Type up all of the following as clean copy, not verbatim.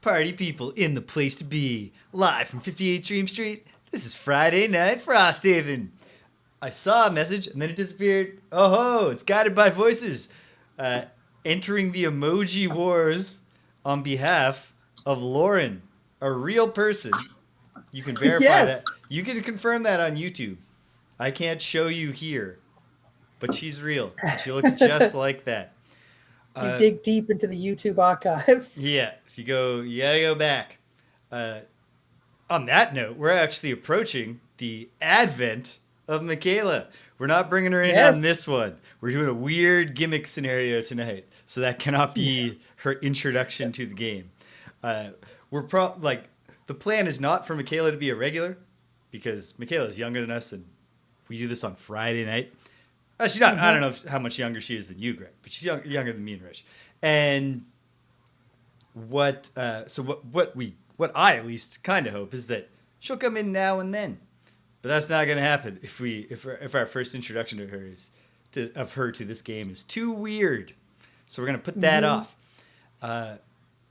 Party people in the place to be. Live from 58 Dream Street, this is Friday Night Frosthaven. I saw a message and then it disappeared. Oh ho, it's guided by voices. Entering the emoji wars on behalf of Lauren, a real person. You can verify that. You can confirm that on YouTube. I can't show you here, but she's real. She looks just like that. You dig deep into the YouTube archives. Yeah, if you go, you gotta go back. On that note, we're actually approaching the advent of Michaela. We're not bringing her in on this one. We're doing a weird gimmick scenario tonight, so that cannot be her introduction to the game. The plan is not for Michaela to be a regular, because Michaela is younger than us, and we do this on Friday night. She's not. I don't know how much younger she is than you, Greg, but she's younger than me and Rich. And what I at least kind of hope is that she'll come in now and then, but that's not going to happen if our first introduction to her to this game is too weird. So we're going to put that off.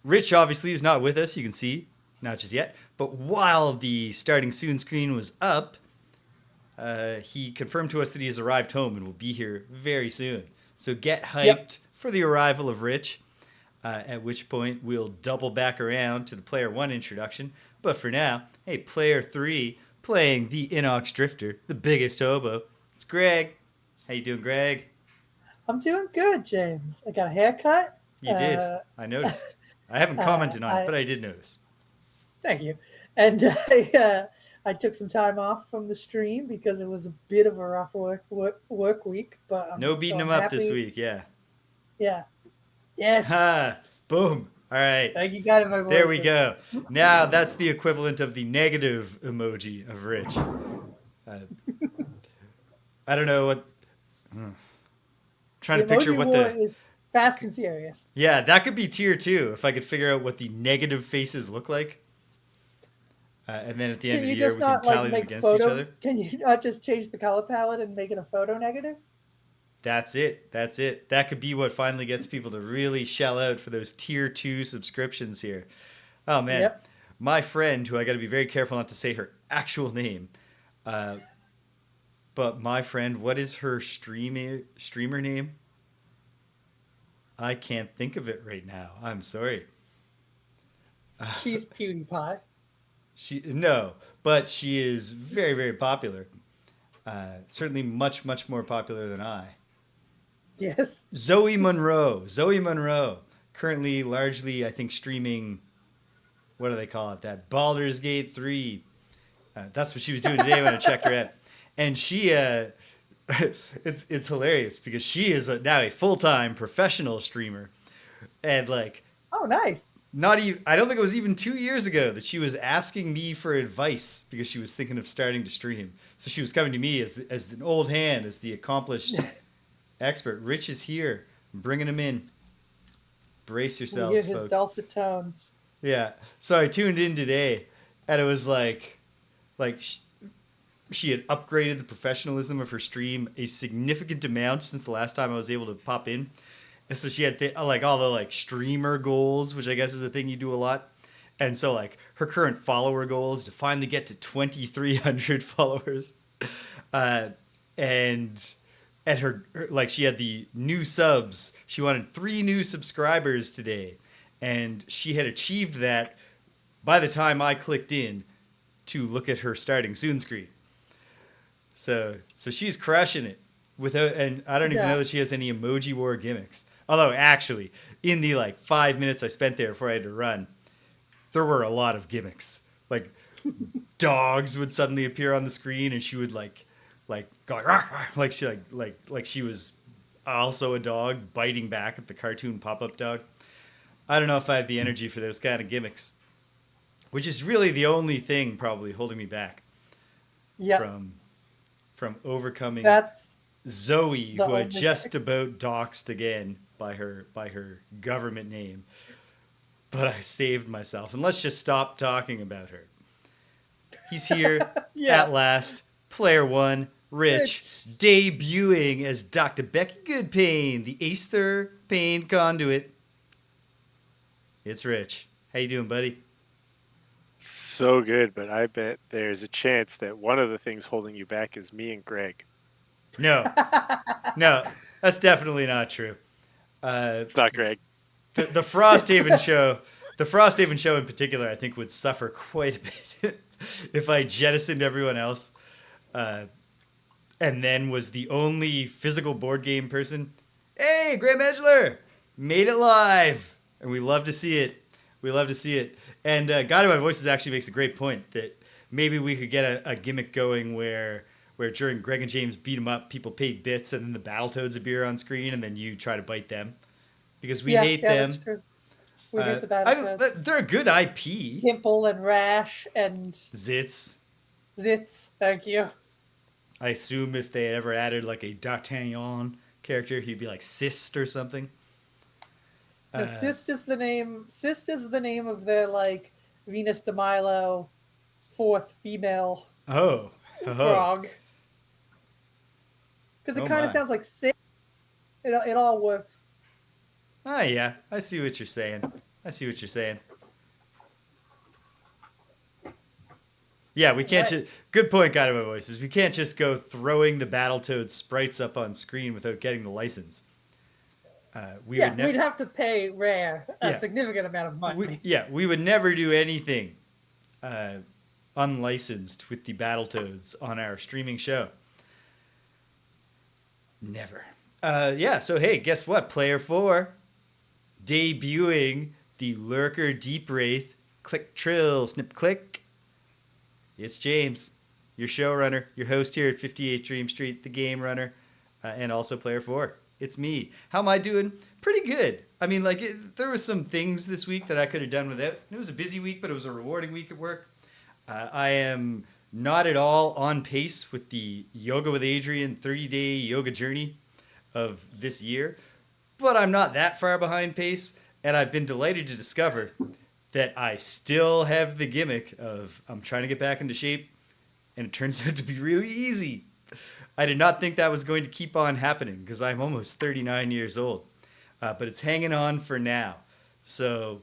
Rich obviously is not with us. You can see, not just yet, but while the starting soon screen was up, he confirmed to us that he has arrived home and will be here very soon. So get hyped for the arrival of Rich. At which point we'll double back around to the player 1 introduction. But for now, hey, player 3 playing the Inox Drifter, the biggest hobo. It's Greg. How you doing, Greg? I'm doing good, James. I got a haircut. You did. I noticed. I haven't commented on it, but I did notice. Thank you. And I took some time off from the stream because it was a bit of a rough work week. But no beating him up this week, yeah. Yeah. Yes. Boom. All right. You got it, my voices. There we go. Now that's the equivalent of the negative emoji of Rich. I don't know what. Trying to picture what the is Fast and Furious. Yeah, that could be tier 2 if I could figure out what the negative faces look like. And then at the end of the year, we can tally them against each other. Can you not just change the color palette and make it a photo negative? That's it. That could be what finally gets people to really shell out for those tier 2 subscriptions here. Oh, man. Yep. My friend, who I got to be very careful not to say her actual name, but my friend, what is her streamer name? I can't think of it right now. I'm sorry. She's PewDiePie. No, but she is very, very popular. Certainly much, much more popular than I. Yes. Zoe Monroe. Currently largely, I think, streaming, what do they call it? That Baldur's Gate 3. That's what she was doing today when I checked her out. And she, it's hilarious because she is now a full-time professional streamer. And oh, nice. Not even, I don't think it was even 2 years ago that she was asking me for advice because she was thinking of starting to stream. So she was coming to me as an old hand, as the accomplished expert. Rich is here. I'm bringing him in. Brace yourselves, folks. Hear his dulcet tones. Yeah. So I tuned in today, and it was she had upgraded the professionalism of her stream a significant amount since the last time I was able to pop in. And so she had all the streamer goals, which I guess is a thing you do a lot. And so her current follower goal is to finally get to 2,300 followers. And her she had the new subs. She wanted 3 new subscribers today. And she had achieved that by the time I clicked in to look at her starting soon screen. So she's crushing it and I don't even know that she has any emoji war gimmicks. Although actually, in the 5 minutes I spent there before I had to run, there were a lot of gimmicks. Dogs would suddenly appear on the screen, and she would go like she was also a dog biting back at the cartoon pop-up dog. I don't know if I have the energy for those kind of gimmicks, which is really the only thing probably holding me back from overcoming Zoe, who I just about doxed again by her government name. But I saved myself. And let's just stop talking about her. He's here at last. Player 1, Rich, debuting as Dr. Becky Goodpain, the Aether Pain Conduit. It's Rich. How you doing, buddy? So good, but I bet there's a chance that one of the things holding you back is me and Greg. No, no, that's definitely not true. Uh, It's not Greg. the Frosthaven show, the Frosthaven show in particular, I think would suffer quite a bit if I jettisoned everyone else, and then was the only physical board game person. Hey, Graham Edgeler made it live, and we love to see it. We love to see it. And God of My Voices actually makes a great point that maybe we could get a gimmick going where during Greg and James beat 'em up, people pay bits, and then the Battletoads appear on screen, and then you try to bite them because we hate them. That's true. We hate the Battletoads. They're a good IP. Pimple and Rash and Zits. Zits. Thank you. I assume if they had ever added like a D'Artagnan character, he'd be like Sist or something. No, Sist is the name. Sist is the name of their like Venus de Milo, fourth female frog. Because it kind of sounds like six. It all works. Ah, yeah, I see what you're saying. Yeah, we can't just... Good point, God of My Voices. We can't just go throwing the Battletoad sprites up on screen without getting the license. We'd have to pay Rare a significant amount of money. We would never do anything unlicensed with the Battletoads on our streaming show. Never. So hey, guess what? Player 4 debuting the Lurker Deepwraith click trill snip click. It's James, your showrunner, your host here at 58 Dream Street, the game runner, and also Player 4. It's me. How am I doing? Pretty good. I mean, there were some things this week that I could have done without. It was a busy week, but it was a rewarding week at work. I am not at all on pace with the Yoga with Adrian 30-day yoga journey of this year, but I'm not that far behind pace, and I've been delighted to discover that I still have the gimmick of I'm trying to get back into shape, and it turns out to be really easy. I did not think that was going to keep on happening because I'm almost 39 years old, but it's hanging on for now. So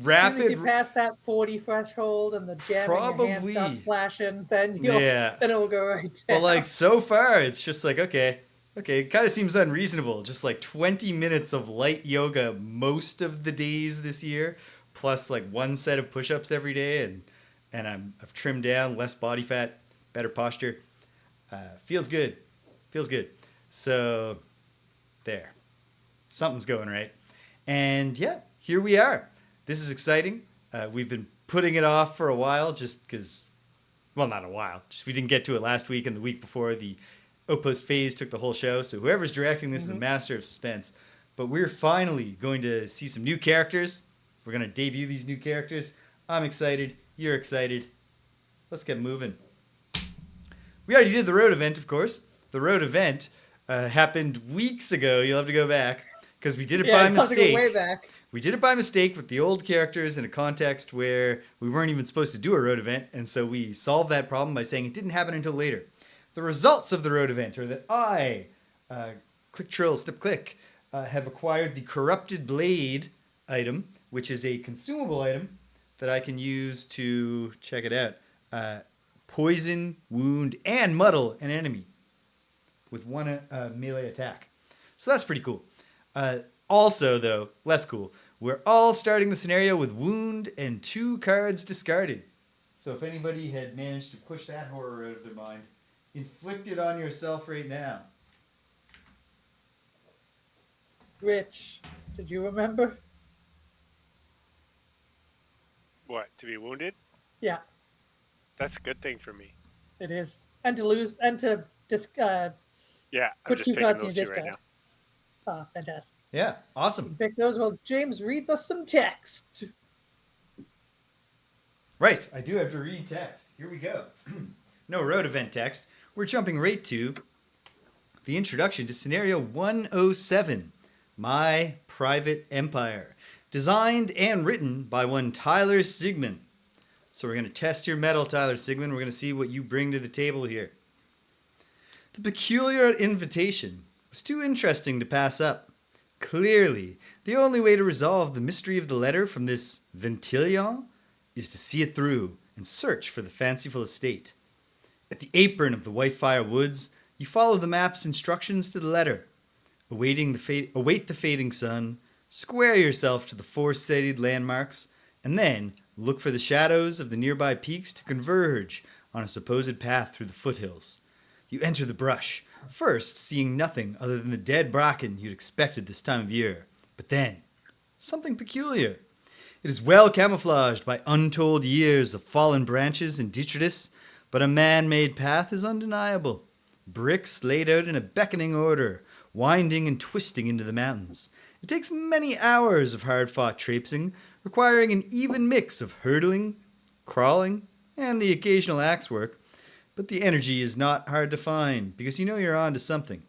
rapid. As soon as you pass that 40 threshold and the jam in your hand starts flashing, then it will go right down. Well, so far it's just okay, it kind of seems unreasonable. Just 20 minutes of light yoga most of the days this year, plus one set of push-ups every day, and I've trimmed down, less body fat, better posture. Feels good. So there, something's going right. And here we are. This is exciting. We've been putting it off for a while just because, well, not a while, just we didn't get to it last week, and the week before the Outpost phase took the whole show. So whoever's directing this is a master of suspense. But we're finally going to see some new characters. We're going to debut these new characters. I'm excited. You're excited. Let's get moving. We already did the road event, of course. The road event happened weeks ago. You'll have to go back because we did it by mistake. Have to go way back. We did it by mistake with the old characters in a context where we weren't even supposed to do a road event, and so we solved that problem by saying it didn't happen until later. The results of the road event are that I, click trill snip click, have acquired the Corrupted Blade item, which is a consumable item that I can use to, check it out, poison, wound, and muddle an enemy with one melee attack. So that's pretty cool. Also, though, less cool, we're all starting the scenario with wound and 2 cards discarded. So if anybody had managed to push that horror out of their mind, inflict it on yourself right now. Rich, did you remember? What, to be wounded? Yeah. That's a good thing for me. It is. And to lose, and to I'm put just 2 picking cards in those your 2 discard. right now. Ah, fantastic. Yeah, awesome. Pick those while James reads us some text. Right, I do have to read text. Here we go. No road event text. We're jumping right to the introduction to Scenario 107, My Private Empire. Designed and written by one Tyler Sigmund. So we're going to test your mettle, Tyler Sigmund. We're going to see what you bring to the table here. The peculiar invitation was too interesting to pass up. Clearly, the only way to resolve the mystery of the letter from this Ventilion is to see it through and search for the fanciful estate. At the apron of the Whitefire Woods, you follow the map's instructions to the letter. Await the fading sun, square yourself to the four-studied landmarks, and then look for the shadows of the nearby peaks to converge on a supposed path through the foothills. You enter the brush, first seeing nothing other than the dead bracken you'd expected this time of year. But then, something peculiar. It is well camouflaged by untold years of fallen branches and detritus, but a man-made path is undeniable. Bricks laid out in a beckoning order, winding and twisting into the mountains. It takes many hours of hard-fought traipsing, requiring an even mix of hurdling, crawling, and the occasional axe work, but the energy is not hard to find, because you know you're on to something.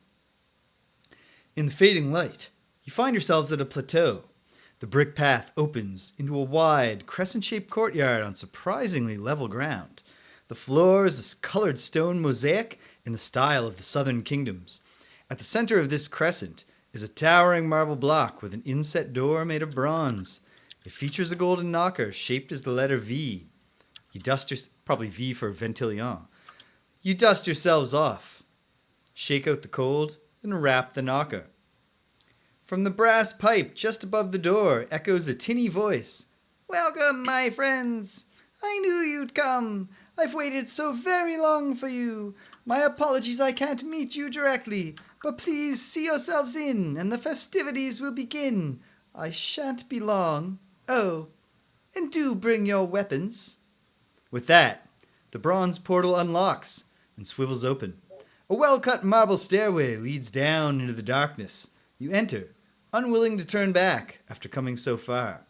In the fading light, you find yourselves at a plateau. The brick path opens into a wide, crescent-shaped courtyard on surprisingly level ground. The floor is a colored stone mosaic in the style of the southern kingdoms. At the center of this crescent is a towering marble block with an inset door made of bronze. It features a golden knocker shaped as the letter V. You dust probably V for Ventilion. You dust yourselves off, shake out the cold, and rap the knocker. From the brass pipe just above the door echoes a tinny voice. "Welcome, my friends! I knew you'd come. I've waited so very long for you. My apologies I can't meet you directly, but please see yourselves in, and the festivities will begin. I shan't be long. Oh, and do bring your weapons." With that, the bronze portal unlocks and swivels open. A well-cut marble stairway leads down into the darkness. You enter, unwilling to turn back after coming so far.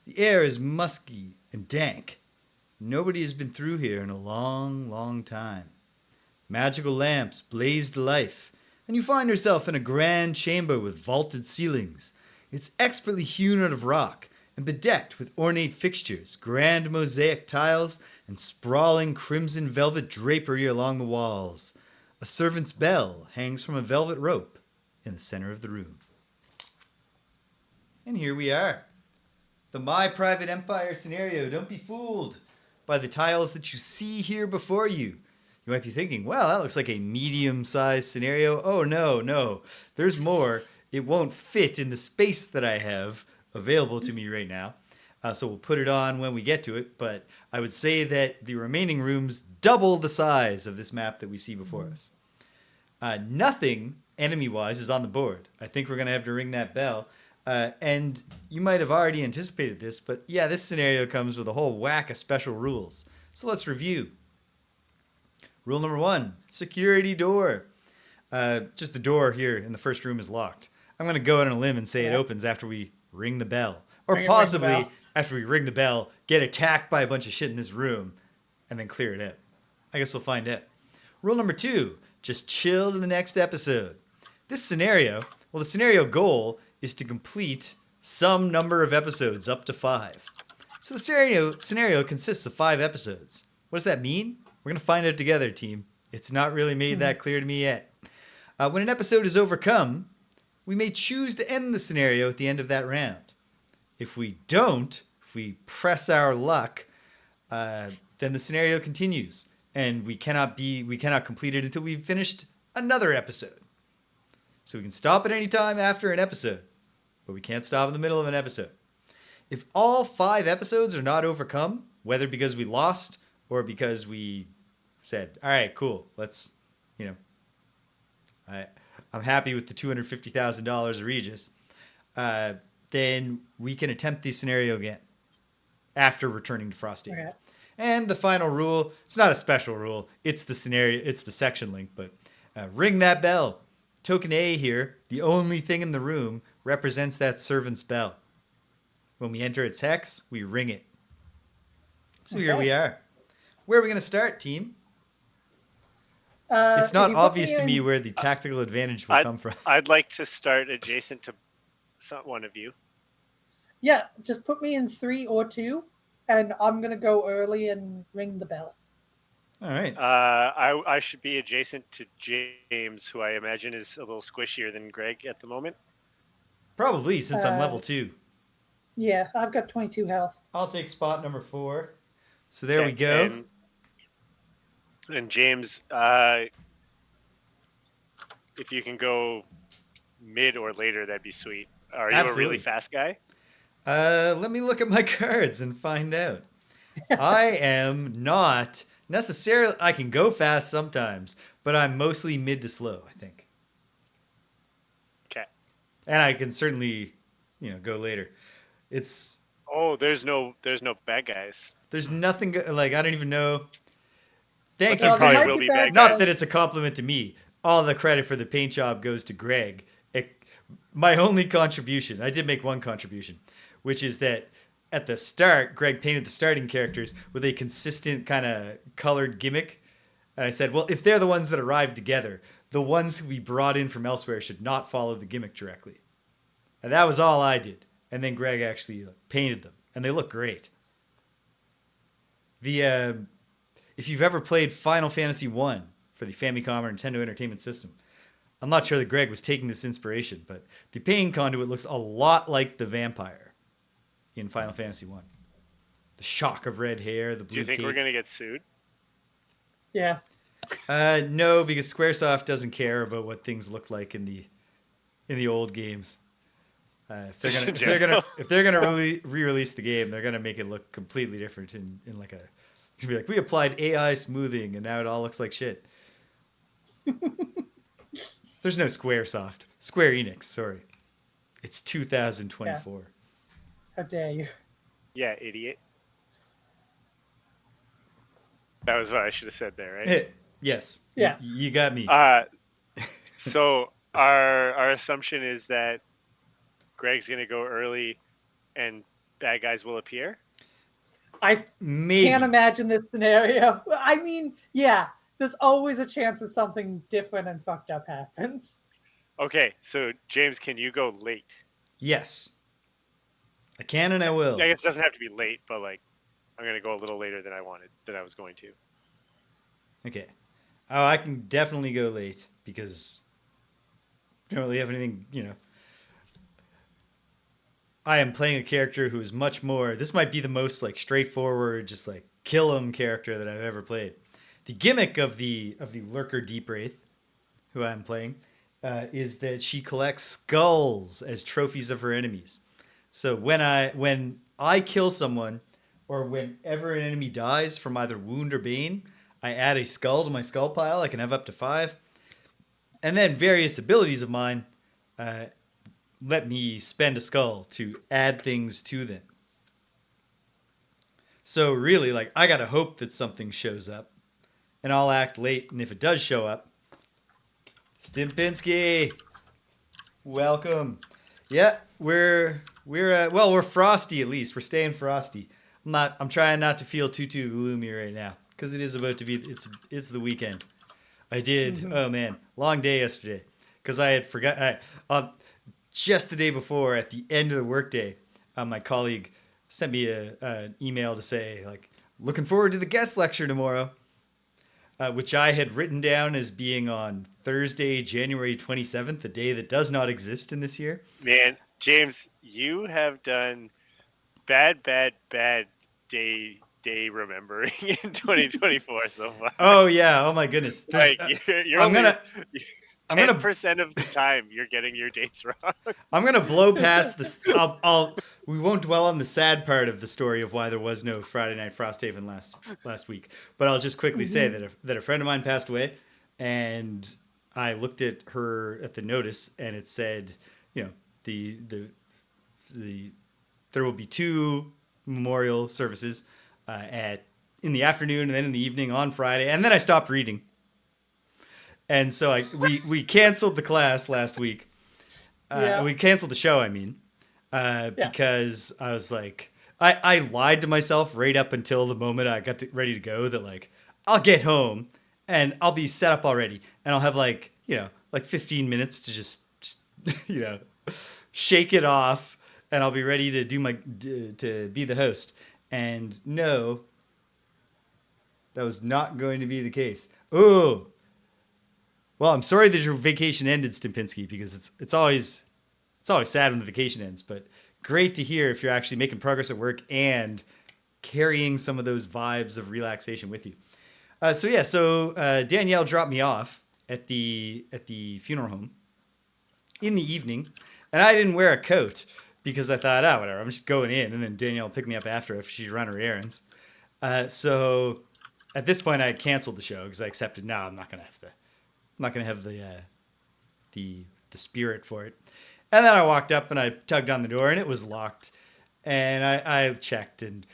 The air is musky and dank. Nobody has been through here in a long, long time. Magical lamps blaze to life, and you find yourself in a grand chamber with vaulted ceilings. It's expertly hewn out of rock and bedecked with ornate fixtures, grand mosaic tiles, and sprawling crimson velvet drapery along the walls. A servant's bell hangs from a velvet rope in the center of the room. And here we are. The My Private Empire scenario. Don't be fooled by the tiles that you see here before you. You might be thinking, well, that looks like a medium-sized scenario. Oh, no. There's more. It won't fit in the space that I have available to me right now. So we'll put it on when we get to it. But I would say that the remaining rooms double the size of this map that we see before us. Nothing enemy-wise is on the board. I think we're going to have to ring that bell. And you might have already anticipated this, but yeah, this scenario comes with a whole whack of special rules. So let's review. Rule number 1, security door. Just the door here in the first room is locked. I'm going to go out on a limb and say it opens after we ring the bell. Or possibly after we ring the bell, get attacked by a bunch of shit in this room, and then clear it out. I guess we'll find out. Rule number 2, just chill to the next episode. This scenario, the scenario goal is to complete some number of episodes, up to 5. So the scenario consists of 5 episodes. What does that mean? We're going to find out together, team. It's not really made that clear to me yet. When an episode is overcome, we may choose to end the scenario at the end of that round. If we don't, if we press our luck, then the scenario continues, and we cannot complete it until we've finished another episode. So we can stop at any time after an episode, but we can't stop in the middle of an episode. If all 5 episodes are not overcome, whether because we lost or because we said, all right, cool, let's, I'm happy with the $250,000 of Regis, then we can attempt the scenario again after returning to Frosthaven. Okay. And the final rule, it's not a special rule, it's the scenario, it's the section link, but ring that bell. Token A here, the only thing in the room, represents that servant's bell. When we enter its hex, we ring it. So Here we are. Where are we going to start, team? It's not obvious to me where the tactical advantage will come from. I'd like to start adjacent to one of you. Yeah, just put me in 3 or 2, and I'm going to go early and ring the bell. All right. I should be adjacent to James, who I imagine is a little squishier than Greg at the moment. Probably, since I'm level 2. Yeah, I've got 22 health. I'll take spot number 4. So there we go. And James, if you can go mid or later, that'd be sweet. Are you Absolutely. a really fast guy? Let me look at my cards and find out. I am not necessarily... I can go fast sometimes, but I'm mostly mid to slow, I think. Okay. And I can certainly, go later. It's... Oh, there's no bad guys. There's nothing... I don't even know... Thank But you, there Greg. probably will be bad Not guys. that it's a compliment to me. All the credit for the paint job goes to Greg. My only contribution... I did make one contribution, which is that at the start, Greg painted the starting characters with a consistent kind of colored gimmick. And I said, well, if they're the ones that arrived together, the ones who we brought in from elsewhere should not follow the gimmick directly. And that was all I did. And then Greg actually painted them. And they look great. If you've ever played Final Fantasy 1 for the Famicom or Nintendo Entertainment System, I'm not sure that Greg was taking this inspiration, but the Pain Conduit looks a lot like the vampire in Final Fantasy 1. The shock of red hair, the blue Do you think cape. we're going to get sued? Yeah. No, because Squaresoft doesn't care about what things look like in the old games. If they're gonna re-release the game, they're gonna make it look completely different in like a... You'd be like, we applied AI smoothing and now it all looks like shit. There's no Squaresoft. Square Enix, sorry. It's 2024. Yeah. How dare you? Yeah, idiot. That was what I should have said there, right? Yes. Yeah. You got me. So our assumption is that Greg's going to go early and bad guys will appear? I Maybe. can't imagine this scenario. I mean, yeah, there's always a chance that something different and fucked up happens. Okay, so James, can you go late? Yes. I can and I will. I guess it doesn't have to be late, but I'm going to go a little later than I was going to. Okay. Oh, I can definitely go late because I don't really have anything, I am playing a character who is much more... This might be the most straightforward, just kill him character that I've ever played. The gimmick of the lurker Deepwraith, who I'm playing, is that she collects skulls as trophies of her enemies. So when I kill someone, or whenever an enemy dies from either wound or bane, I add a skull to my skull pile. I can have up to 5. And then various abilities of mine let me spend a skull to add things to them. So really, I gotta hope that something shows up, and I'll act late. And if it does show up, Stimpinski, welcome. Yeah, we're frosty at least. We're staying frosty. I'm trying not to feel too gloomy right now because it is about to be. It's the weekend. I did. Oh man, long day yesterday because I had forgot. Just the day before, at the end of the workday, my colleague sent me an email to say, looking forward to the guest lecture tomorrow, which I had written down as being on Thursday, January 27th, a day that does not exist in this year. Man, James, you have done bad day remembering in 2024 so far. Oh, yeah. Oh, my goodness. You're I'm only... gonna... 10% of the time you're getting your dates wrong. I'm gonna blow past this. We won't dwell on the sad part of the story of why there was no Friday Night Frosthaven last week. But I'll just quickly say that a friend of mine passed away, and I looked at the notice, and it said, there will be 2 memorial services in the afternoon and then in the evening on Friday, and then I stopped reading. And so we canceled the class last week. We canceled the show, because I was I lied to myself right up until the moment I got ready to go that I'll get home and I'll be set up already and I'll have 15 minutes to just shake it off and I'll be ready to to be the host. And no, that was not going to be the case. Ooh. Well, I'm sorry that your vacation ended, Stimpinski, because it's always it's always sad when the vacation ends, but great to hear if you're actually making progress at work and carrying some of those vibes of relaxation with you. So Danielle dropped me off at the funeral home in the evening, and I didn't wear a coat because I thought, whatever, I'm just going in, and then Danielle will pick me up after if she'd run her errands. So at this point, I canceled the show because I accepted, no, I'm not gonna have the spirit for it. And then I walked up and I tugged on the door and it was locked. And I checked and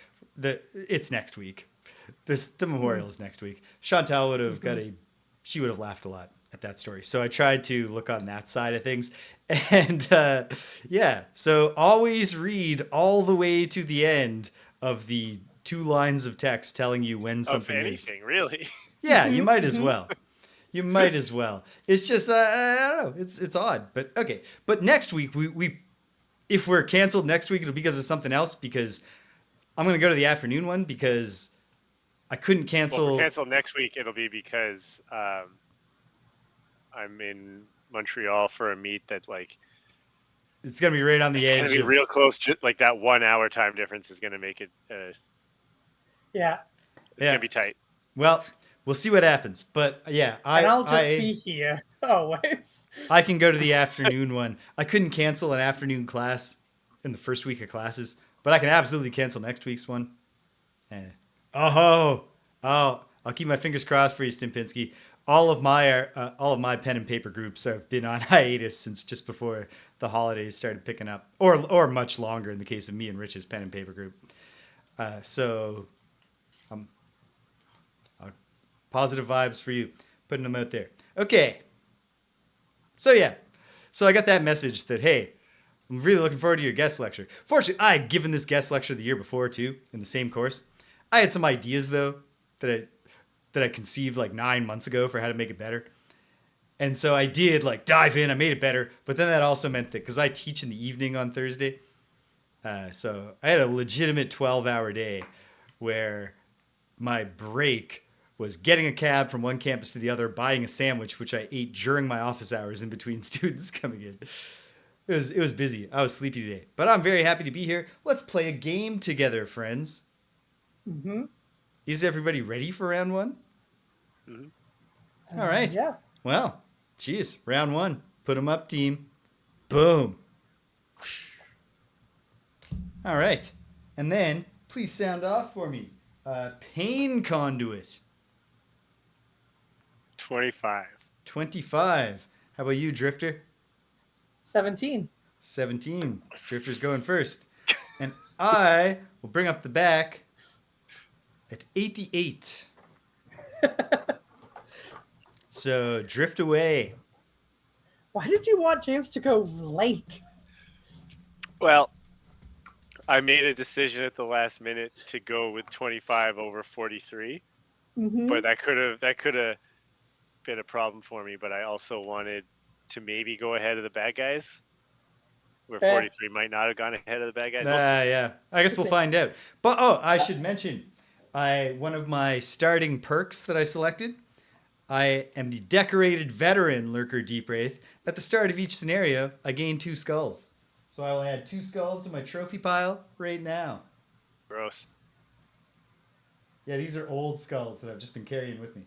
it's next week. The memorial is next week. Chantal would have she would have laughed a lot at that story. So I tried to look on that side of things. And so always read all the way to the end of the 2 lines of text telling you when something is. Really? Yeah, you might as well. You might as well. It's just I don't know. It's odd, but okay. But next week we if we're canceled next week, it'll be because of something else. Because I'm gonna go to the afternoon one because I couldn't cancel. Well, if we cancel next week, it'll be because I'm in Montreal for a meet that it's gonna be right on the edge. It's gonna be real close. Like that 1 hour time difference is gonna make it. Yeah. It's gonna be tight. Well. We'll see what happens, but I'll just be here always. I can go to the afternoon one. I couldn't cancel an afternoon class in the first week of classes, but I can absolutely cancel next week's one. I'll keep my fingers crossed for you, Stimpinski. All of my pen and paper groups have been on hiatus since just before the holidays started picking up, or much longer in the case of me and Rich's pen and paper group. Positive vibes for you, putting them out there. Okay. So I got that message that, hey, I'm really looking forward to your guest lecture. Fortunately, I had given this guest lecture the year before too, in the same course. I had some ideas though that I conceived 9 months ago for how to make it better. And so I did dive in, I made it better. But then that also meant that because I teach in the evening on Thursday, so I had a legitimate 12-hour day where my break was getting a cab from one campus to the other, buying a sandwich, which I ate during my office hours in between students coming in. It was busy. I was sleepy today. But I'm very happy to be here. Let's play a game together, friends. Mm-hmm. Is everybody ready for round 1? Mm-hmm. All right. Yeah. Well, geez, round 1. Put them up, team. Boom. All right. And then, please sound off for me. Pain Conduit. 25. 25. How about you, Drifter? 17. 17. Drifter's going first. And I will bring up the back at 88. So drift away. Why did you want James to go late? Well, I made a decision at the last minute to go with 25 over 43. Mm-hmm. But that could have been a problem for me, but I also wanted to maybe go ahead of the bad guys, where Fair. 43 might not have gone ahead of the bad guys. Yeah. I guess we'll find out. But I should mention, one of my starting perks that I selected, I am the decorated veteran lurker Deepwraith. At the start of each scenario, I gain 2 skulls. So I'll add 2 skulls to my trophy pile right now. Gross. Yeah, these are old skulls that I've just been carrying with me.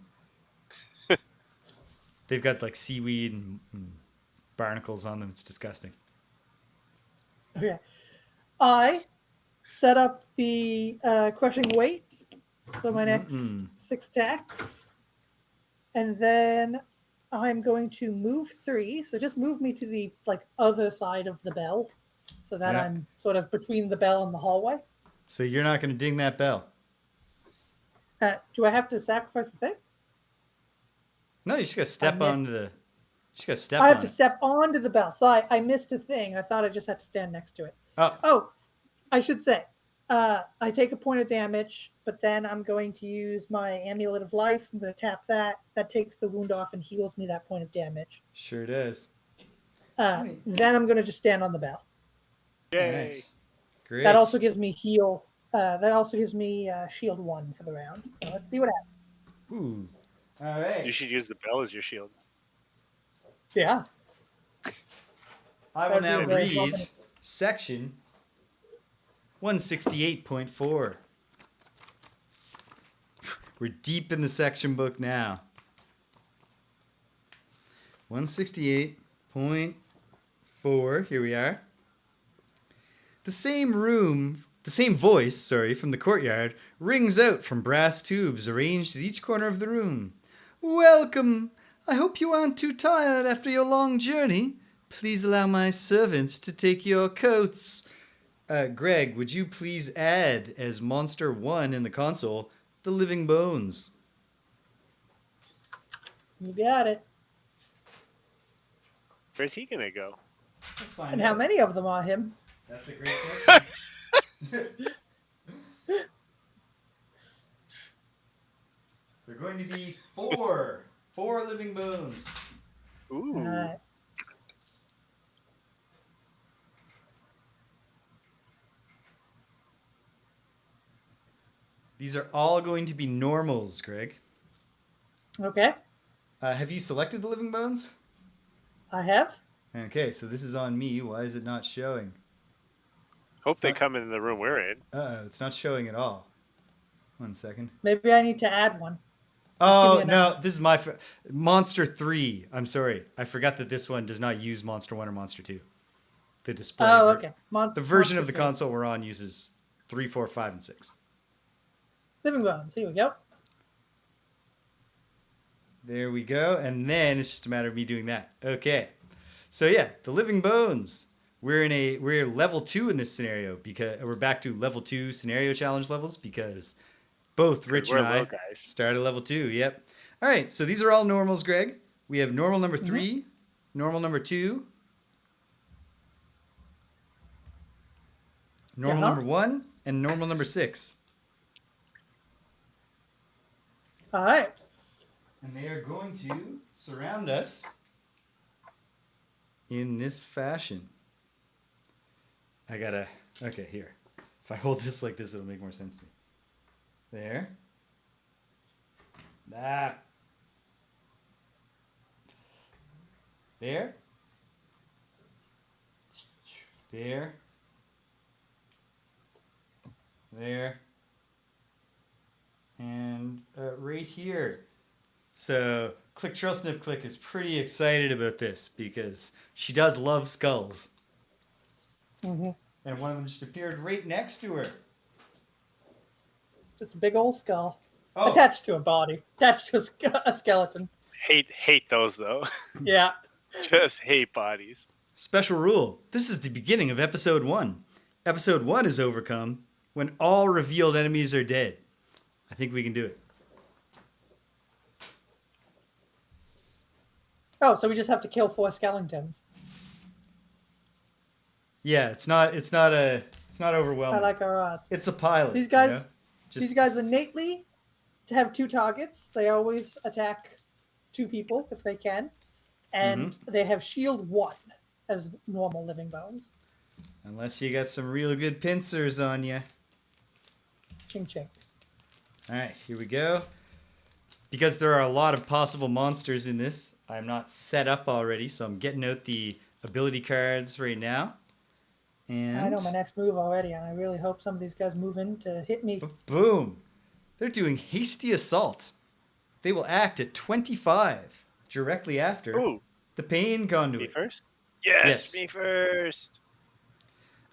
They've got seaweed and barnacles on them. It's disgusting. Okay. I set up the crushing weight. So my next 6 attacks. And then I'm going to move 3. So just move me to the other side of the bell. So that I'm sort of between the bell and the hallway. So you're not going to ding that bell? Do I have to sacrifice the thing? No, you just got to step onto the... I have to step onto the bell. So I missed a thing. I thought I just had to stand next to it. Oh, I should say. I take a point of damage, but then I'm going to use my Amulet of Life. I'm going to tap that. That takes the wound off and heals me that point of damage. Sure does. Then I'm going to just stand on the bell. Yay. Nice. Great. That also gives me heal. That also gives me shield 1 for the round. So let's see what happens. Ooh. All right. You should use the bell as your shield. Yeah. I will now That'd be very read welcome. section 168.4. We're deep in the section book now. 168.4. Here we are. The same voice, from the courtyard rings out from brass tubes arranged at each corner of the room. Welcome. I hope you aren't too tired after your long journey. Please allow my servants to take your coats. Greg, would you please add as Monster 1 in the console, the living bones? You got it. Where's he gonna go? Let's find And out. how many of them are him? That's a great question. They're going to be 4. 4 living bones. Ooh. All right. These are all going to be normals, Greg. Okay. Have you selected the living bones? I have. Okay, so this is on me. Why is it not showing? Hope they come in the room we're in. It's not showing at all. 1 second. Maybe I need to add one. Oh, no, this is my... Monster 3. I'm sorry. I forgot that this one does not use Monster 1 or Monster 2. The display. Oh, okay. The version Monster of the 3. console we're on uses 3, 4, 5, and 6. Living bones. Here we go. There we go. And then it's just a matter of me doing that. Okay. So yeah, the living bones. We're level 2 in this scenario because we're back to level 2 scenario challenge levels because both Rich and I started level 2. Yep. All right. So these are all normals, Greg. We have normal number 3, normal number 2, normal number 1, and normal number 6. All right. And they are going to surround us in this fashion. Okay, here. If I hold this like this, it'll make more sense to me. There. Ah. There. There. There. And right here. So Click Trail Snip Click is pretty excited about this because she does love skulls. Mm-hmm. And one of them just appeared right next to her. Just a big old skull. Oh. Attached to a body. Attached to a skeleton. Hate those though. Yeah. Just hate bodies. Special rule. This is the beginning of episode 1. Episode 1 is overcome when all revealed enemies are dead. I think we can do it. Oh, so we just have to kill 4 skeletons. Yeah, it's not overwhelming. I like our odds. It's a pilot. These guys, you know? these guys innately have 2 targets. They always attack 2 people if they can, and they have shield 1 as normal living bones. Unless you got some real good pincers on you. Ching ching. All right, here we go. Because there are a lot of possible monsters in this, I'm not set up already, so I'm getting out the ability cards right now. And I know my next move already, and I really hope some of these guys move in to hit me. Boom. They're doing Hasty Assault. They will act at 25 directly after the Pain Conduit. Me first? Yes, me first.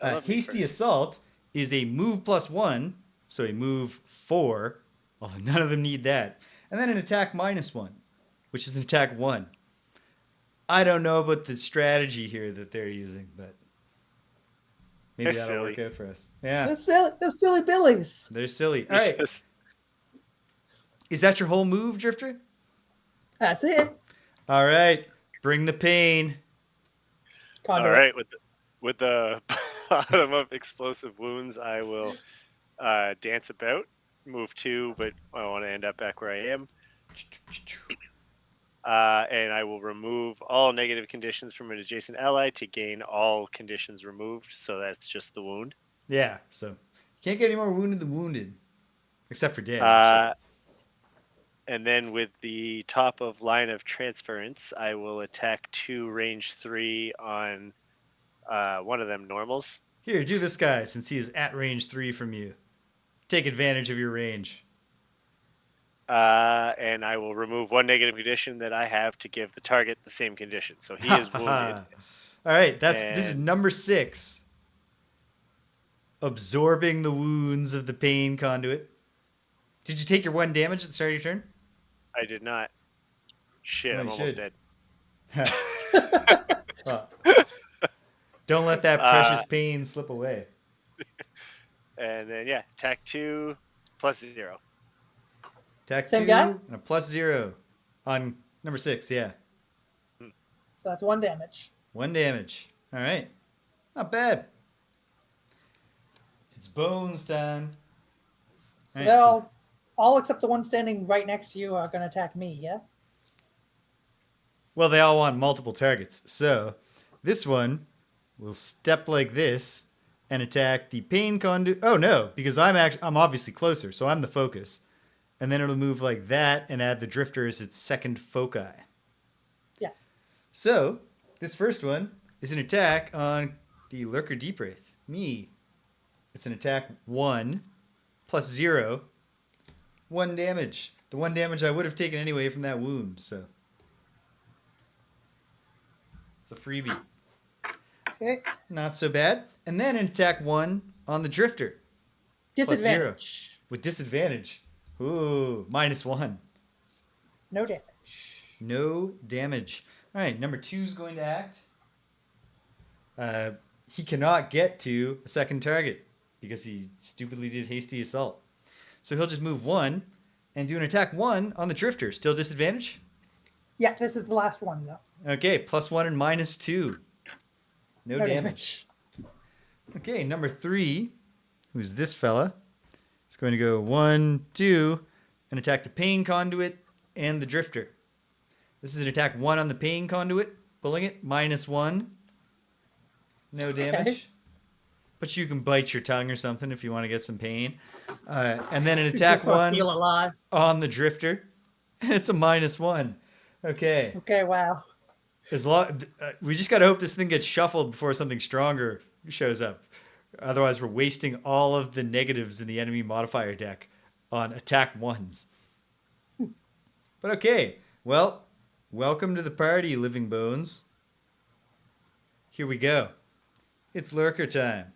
Hasty Assault is a move +1, so a move 4, although none of them need that. And then an attack -1, which is an attack 1. I don't know about the strategy here that they're using, but maybe that'll work out for us. Yeah. They're silly billies. They're silly. All right. Is that your whole move, Drifter? That's it. All right. Bring the pain. Conduit. All right. With the bottom up explosive wounds, I will dance about. Move 2, but I want to end up back where I am. And I will remove all negative conditions from an adjacent ally to gain all conditions removed. So that's just the wound. Yeah. So you can't get any more wounded than wounded, except for dead. And then with the top of line of transference, I will attack 2 range 3 on one of them normals. Here, do this guy since he is at range 3 from you. Take advantage of your range. And I will remove one negative condition that I have to give the target the same condition. So he is wounded. All right, this is And- number 6. Absorbing the wounds of the pain conduit. Did you take your 1 damage at the start of your turn? I did not. Shit, Well, I'm you almost should. dead. Well, don't let that precious pain slip away. And then, yeah, attack 2 plus 0. Attack Same 2 guy? and a +0 on number 6, yeah. So that's 1 damage. 1 damage. All right. Not bad. It's bones time. So All they're right, all except the one standing right next to you are going to attack me, yeah? well, they all want multiple targets. So this one will step like this and attack the pain conduit. Oh, no, because I'm obviously closer, so I'm the focus. And then it'll move like that and add the drifter as its second foci. Yeah. So this first one is an attack on the Lurker Deepwraith. Me. It's an attack 1 plus 0. 1 damage. The 1 damage I would have taken anyway from that wound, so. It's a freebie. Okay. Not so bad. And then an attack 1 on the drifter. Plus 0. Disadvantage. With disadvantage. Ooh, -1. No damage. No damage. All right, number 2 is going to act. He cannot get to a second target because he stupidly did hasty assault. So he'll just move 1 and do an attack 1 on the drifter. Still disadvantage? Yeah, this is the last one, though. Okay, +1 and -2. No damage. damage. Okay, number 3, who's this fella, is going to go 1, 2, and attack the pain conduit and the drifter. This is an attack 1 on the pain conduit, pulling it, -1. No damage. Okay. But you can bite your tongue or something if you want to get some pain. And then an You attack just wanna 1 feel alive. on the drifter, and it's a -1. Okay. Okay, wow. We just gotta hope this thing gets shuffled before something stronger shows up. Otherwise, we're wasting all of the negatives in the enemy modifier deck on attack 1s. But okay, well, welcome to the party, Living Bones. Here we go. It's lurker time.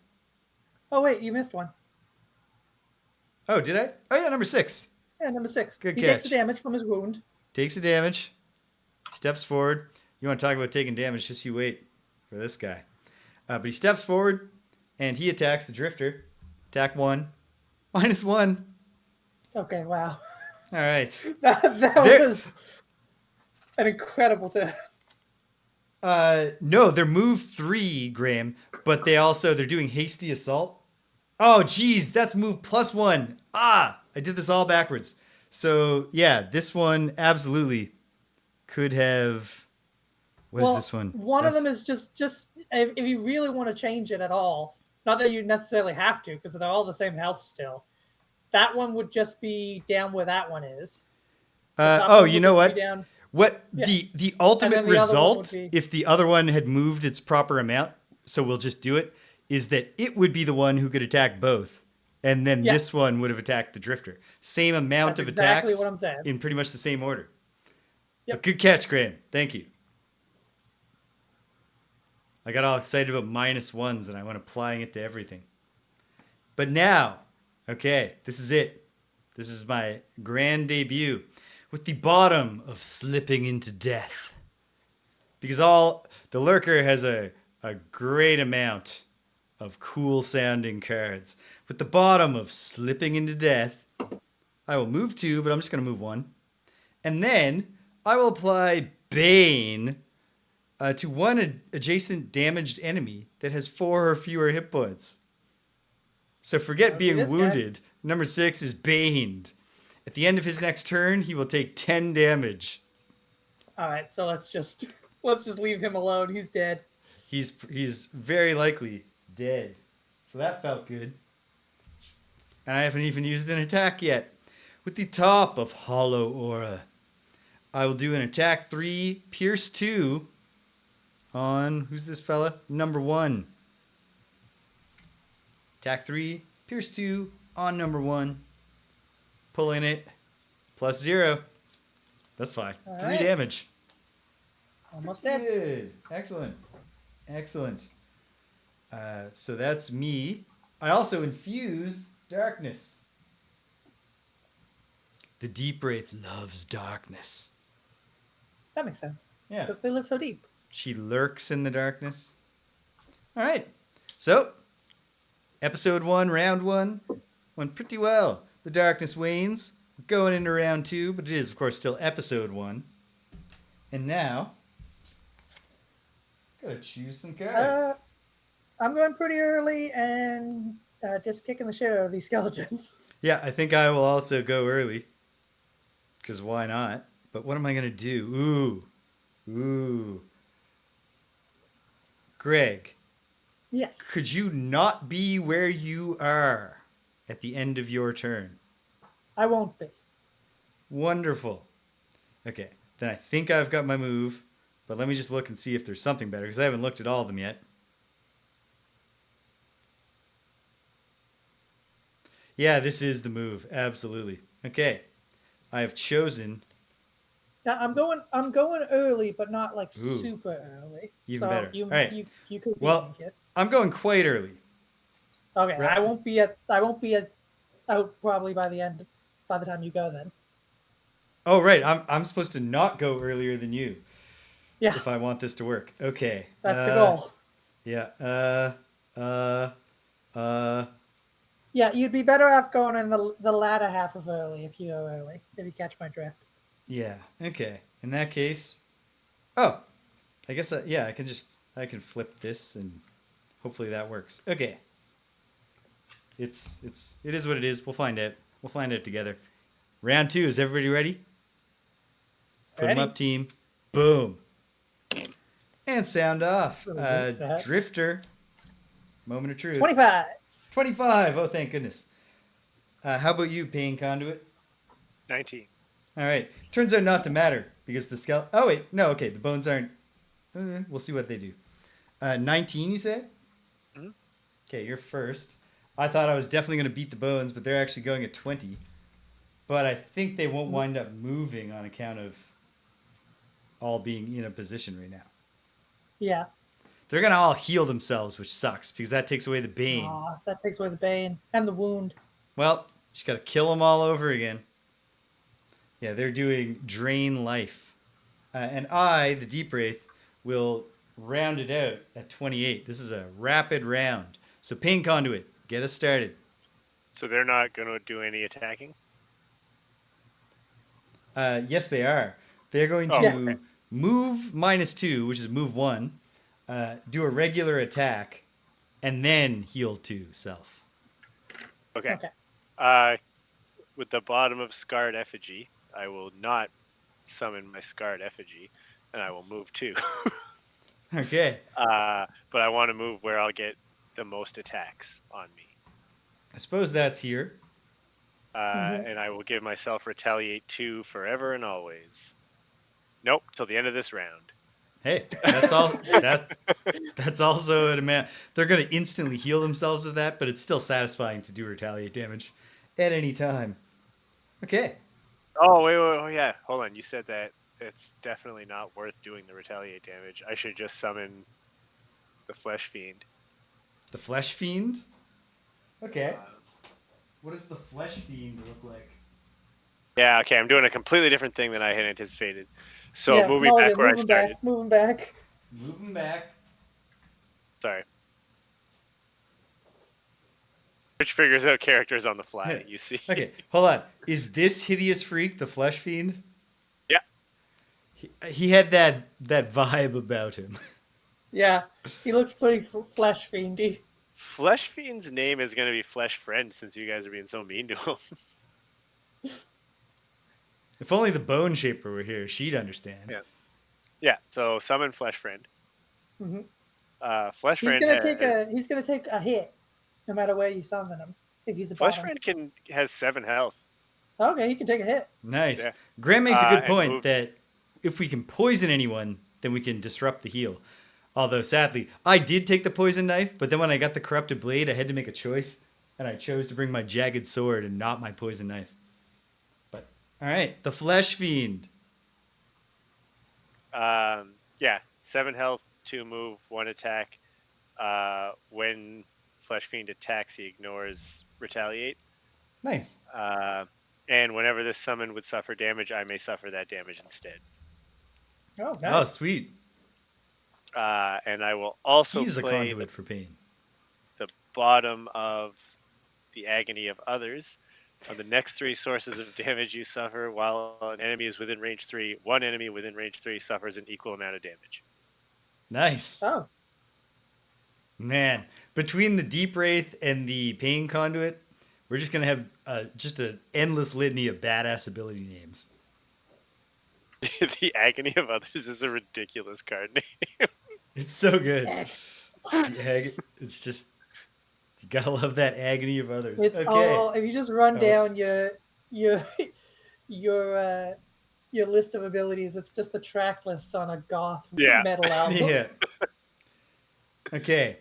Oh, wait, you missed one. Oh, did I? Oh yeah, number 6. Yeah, number 6. Good he takes catch. the damage from his wound. Takes the damage. Steps forward. You want to talk about taking damage? Just you wait for this guy. But he steps forward, and he attacks the drifter. Attack 1. -1. Okay, wow. All right. That There- was an incredible turn. No, they're move 3, Graham, but they're doing hasty assault. Oh, geez, that's move +1. I did this all backwards. So, yeah, this one absolutely could have... What is this one? One of them is just if you really want to change it at all, not that you necessarily have to, because they're all the same health still. That one would just be down where that one is. The top one you would know just what? be down- What Yeah. the ultimate And then the other one result, would be- if the other one had moved its proper amount, so we'll just do it, is that it would be the one who could attack both, and then Yeah. this one would have attacked the drifter. Same amount That's of exactly attacks what I'm saying. in pretty much the same order. Yep. But good catch, Graham. Thank you. I got all excited about -1s and I went applying it to everything. But now, okay, this is it. This is my grand debut with the bottom of slipping into death. Because the lurker has a great amount of cool sounding cards. With the bottom of slipping into death, I will move 2, but I'm just going to move 1. And then I will apply Bane to one adjacent damaged enemy that has 4 or fewer hit points. So forget being this guy. wounded. Number 6 is baned. At the end of his next turn, he will take 10 damage. All right, so let's just leave him alone. He's dead. He's very likely dead. So that felt good. And I haven't even used an attack yet. With the top of Hollow Aura, I will do an attack 3, Pierce 2 on, who's this fella? Number 1. Attack 3, pierce 2 on number 1. Pulling it, +0. That's fine. All 3 right. damage. Almost dead. Good. Excellent. Excellent. So that's me. I also infuse darkness. The Deepwraith loves darkness. That makes sense. Yeah. Because they live so deep. She lurks in the darkness. All right. So, episode 1, round 1, went pretty well. The darkness wanes. We're going into round 2, but it is, of course, still episode 1. And now, gotta choose some cards. I'm going pretty early and just kicking the shit out of these skeletons. Yeah, I think I will also go early. Because why not? But what am I going to do? Ooh. Greg, Yes. could you not be where you are at the end of your turn? I won't be. Wonderful. Okay, then I think I've got my move. But let me just look and see if there's something better. Because I haven't looked at all of them yet. Yeah, this is the move. Absolutely. Okay. I have chosen. Now I'm going early, but not like Ooh. super early. Even better. You, All right. you could beat Well, me, kid. I'm going quite early. Okay, right. I won't be out probably by the time you go then. Oh, right. I'm supposed to not go earlier than you. Yeah. If I want this to work. Okay. That's the goal. Yeah. Yeah, you'd be better off going in the latter half of early if you go early, if you catch my drift. Yeah. Okay. In that case. Oh. I guess, I can flip this and hopefully that works. Okay. It is what it is. We'll find out. We'll find out together. Round 2. Is everybody ready? Put them up, team. Boom. And sound off. Drifter. Moment of truth. 25. 25. Oh, thank goodness. How about you, Pain Conduit? 19. All right. Turns out not to matter because the skeleton. Oh, wait. No, okay. The bones aren't. We'll see what they do. 19, you say? Mm-hmm. Okay, you're first. I thought I was definitely going to beat the bones, but they're actually going at 20. But I think they won't wind up moving on account of all being in a position right now. Yeah. They're going to all heal themselves, which sucks because that takes away the bane. Aw, that takes away the bane and the wound. Well, just got to kill them all over again. Yeah, they're doing drain life. And I, the Deepwraith, will round it out at 28. This is a rapid round. So Pain Conduit, get us started. So they're not going to do any attacking? Yes, they are. They're going to move -2, which is move 1, do a regular attack, and then heal 2 self. Okay. Okay. With the bottom of Scarred Effigy, I will not summon my Scarred Effigy, and I will move 2. Okay. But I want to move where I'll get the most attacks on me. I suppose that's here. And I will give myself Retaliate 2 forever and always. Nope, till the end of this round. Hey, that's all. That's also an amount. They're going to instantly heal themselves of that, but it's still satisfying to do retaliate damage at any time. Okay. Oh, wait, oh, yeah. Hold on. You said that it's definitely not worth doing the retaliate damage. I should just summon the Flesh Fiend. The Flesh Fiend? Okay. What does the Flesh Fiend look like? Yeah, okay. I'm doing a completely different thing than I had anticipated. So moving back where I started. Moving back. Moving back. Sorry. Which figures out characters on the fly, you see. Okay, hold on. Is this Hideous Freak the Flesh Fiend? Yeah. He had that vibe about him. Yeah, he looks pretty flesh fiendy. Flesh Fiend's name is going to be Flesh Friend since you guys are being so mean to him. If only the Bone Shaper were here, she'd understand. Yeah. Yeah. So summon Flesh Friend. Mm-hmm. Flesh Friend. He's gonna take a hit, no matter where you summon him. If he's a Flesh bottom. Friend has 7 health. Okay, he can take a hit. Nice. Yeah. Graham makes a good And point move. that if we can poison anyone, then we can disrupt the heal. Although, sadly, I did take the poison knife, but then when I got the corrupted blade, I had to make a choice, and I chose to bring my jagged sword and not my poison knife. But, all right, the Flesh Fiend. Yeah, 7 health, 2 move, 1 attack. When Flesh Fiend attacks, he ignores retaliate. Nice. And whenever this summon would suffer damage, I may suffer that damage instead. Oh, Oh, nice. sweet. And I will also He's a play conduit for pain. the bottom of the Agony of Others. On the next 3 sources of damage you suffer while an enemy is within range 3, one enemy within range 3 suffers an equal amount of damage. Nice. Oh, Man, between the Deepwraith and the Pain Conduit, we're just going to have just an endless litany of badass ability names. The Agony of Others is a ridiculous card name. It's so good. It's just, you got to love that Agony of Others. it's Okay. all. If you just run Helps. down your your list of abilities, it's just the track list on a goth Yeah. metal album. Yeah. Okay.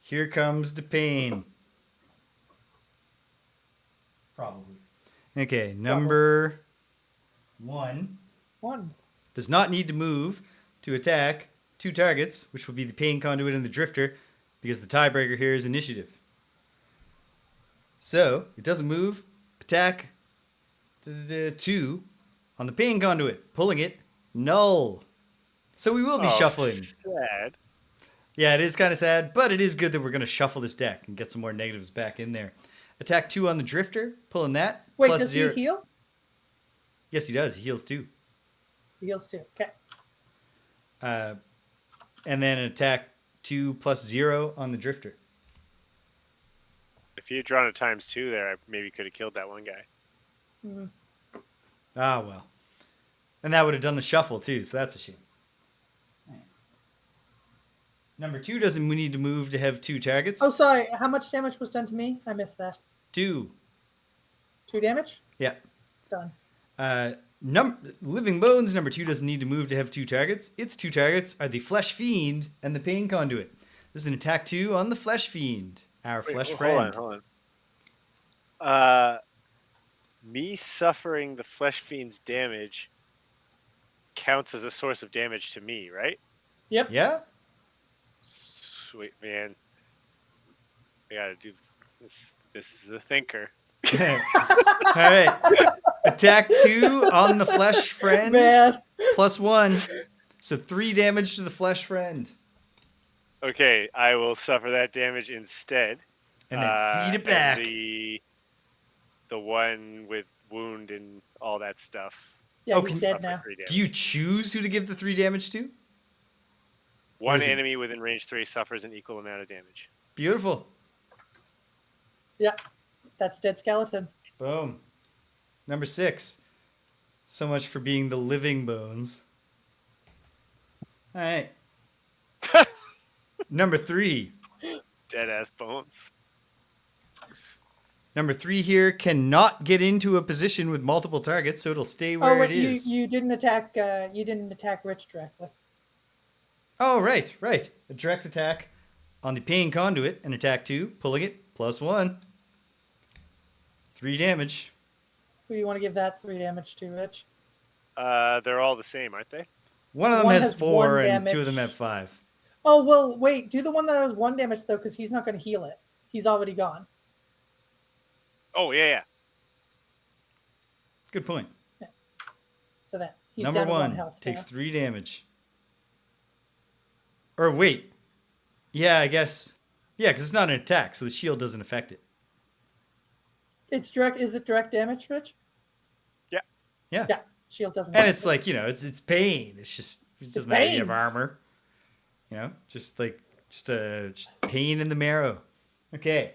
Here comes the pain. Probably. Okay, number 1 One. does not need to move to attack 2 targets, which will be the Pain Conduit and the Drifter, because the tiebreaker here is initiative. So, it doesn't move. Attack 2 on the Pain Conduit. Pulling it, null. So we will be shuffling. Sad. Yeah, it is kind of sad, but it is good that we're going to shuffle this deck and get some more negatives back in there. Attack 2 on the Drifter, pulling that. Wait, plus does 0. he heal? Yes, he does. He heals 2. He heals too. Okay. And then attack 2 plus 0 on the Drifter. If you had drawn a ×2 there, I maybe could have killed that one guy. Mm. Ah, well. And that would have done the shuffle, too, so that's a shame. Number 2 doesn't need to move to have 2 targets. Oh, sorry. How much damage was done to me? I missed that. 2. 2 damage? Yeah. Done. Living Bones, number 2 doesn't need to move to have 2 targets. Its 2 targets are the Flesh Fiend and the Pain Conduit. This is an attack 2 on the Flesh Fiend, our flesh friend. Hold on. Me suffering the Flesh Fiend's damage counts as a source of damage to me, right? Yep. Yeah? Sweet, man. I gotta do this. This is the thinker. All right. Attack 2 on the Flesh Friend. Man. Plus 1. So 3 damage to the Flesh Friend. Okay, I will suffer that damage instead. And then feed it back. And the one with wound and all that stuff. Yeah, Oh, he's can- dead now. Do you choose who to give the 3 damage to? One is it- enemy within range 3 suffers an equal amount of damage. Beautiful. Yeah. That's dead skeleton. Boom. Number 6. So much for being the Living Bones. All right. Number 3. Dead ass bones. Oh, Number 3 here cannot get into a position with multiple targets, so it'll stay where wait, it is. you didn't attack. You didn't attack Rich directly. Oh, right. A direct attack on the Pain Conduit, and attack 2, pulling it, plus 1. 3 damage. Who do you want to give that 3 damage to, Rich? They're all the same, aren't they? One of them One has has 4, 1 and 2 of damage. them have 5. Oh, well, wait. Do the one that has 1 damage, though, because he's not going to heal it. He's already gone. Oh, yeah. Good point. So that he's Number down to 1 1 health. takes now. 3 damage. Or wait. Yeah, I guess. Yeah, because it's not an attack, so the shield doesn't affect it. It's direct. Is it direct damage, Rich? Yeah. Yeah. Shield doesn't. And affect it's it. like, it's pain. It doesn't matter if you have pain. armor. Just pain in the marrow. Okay.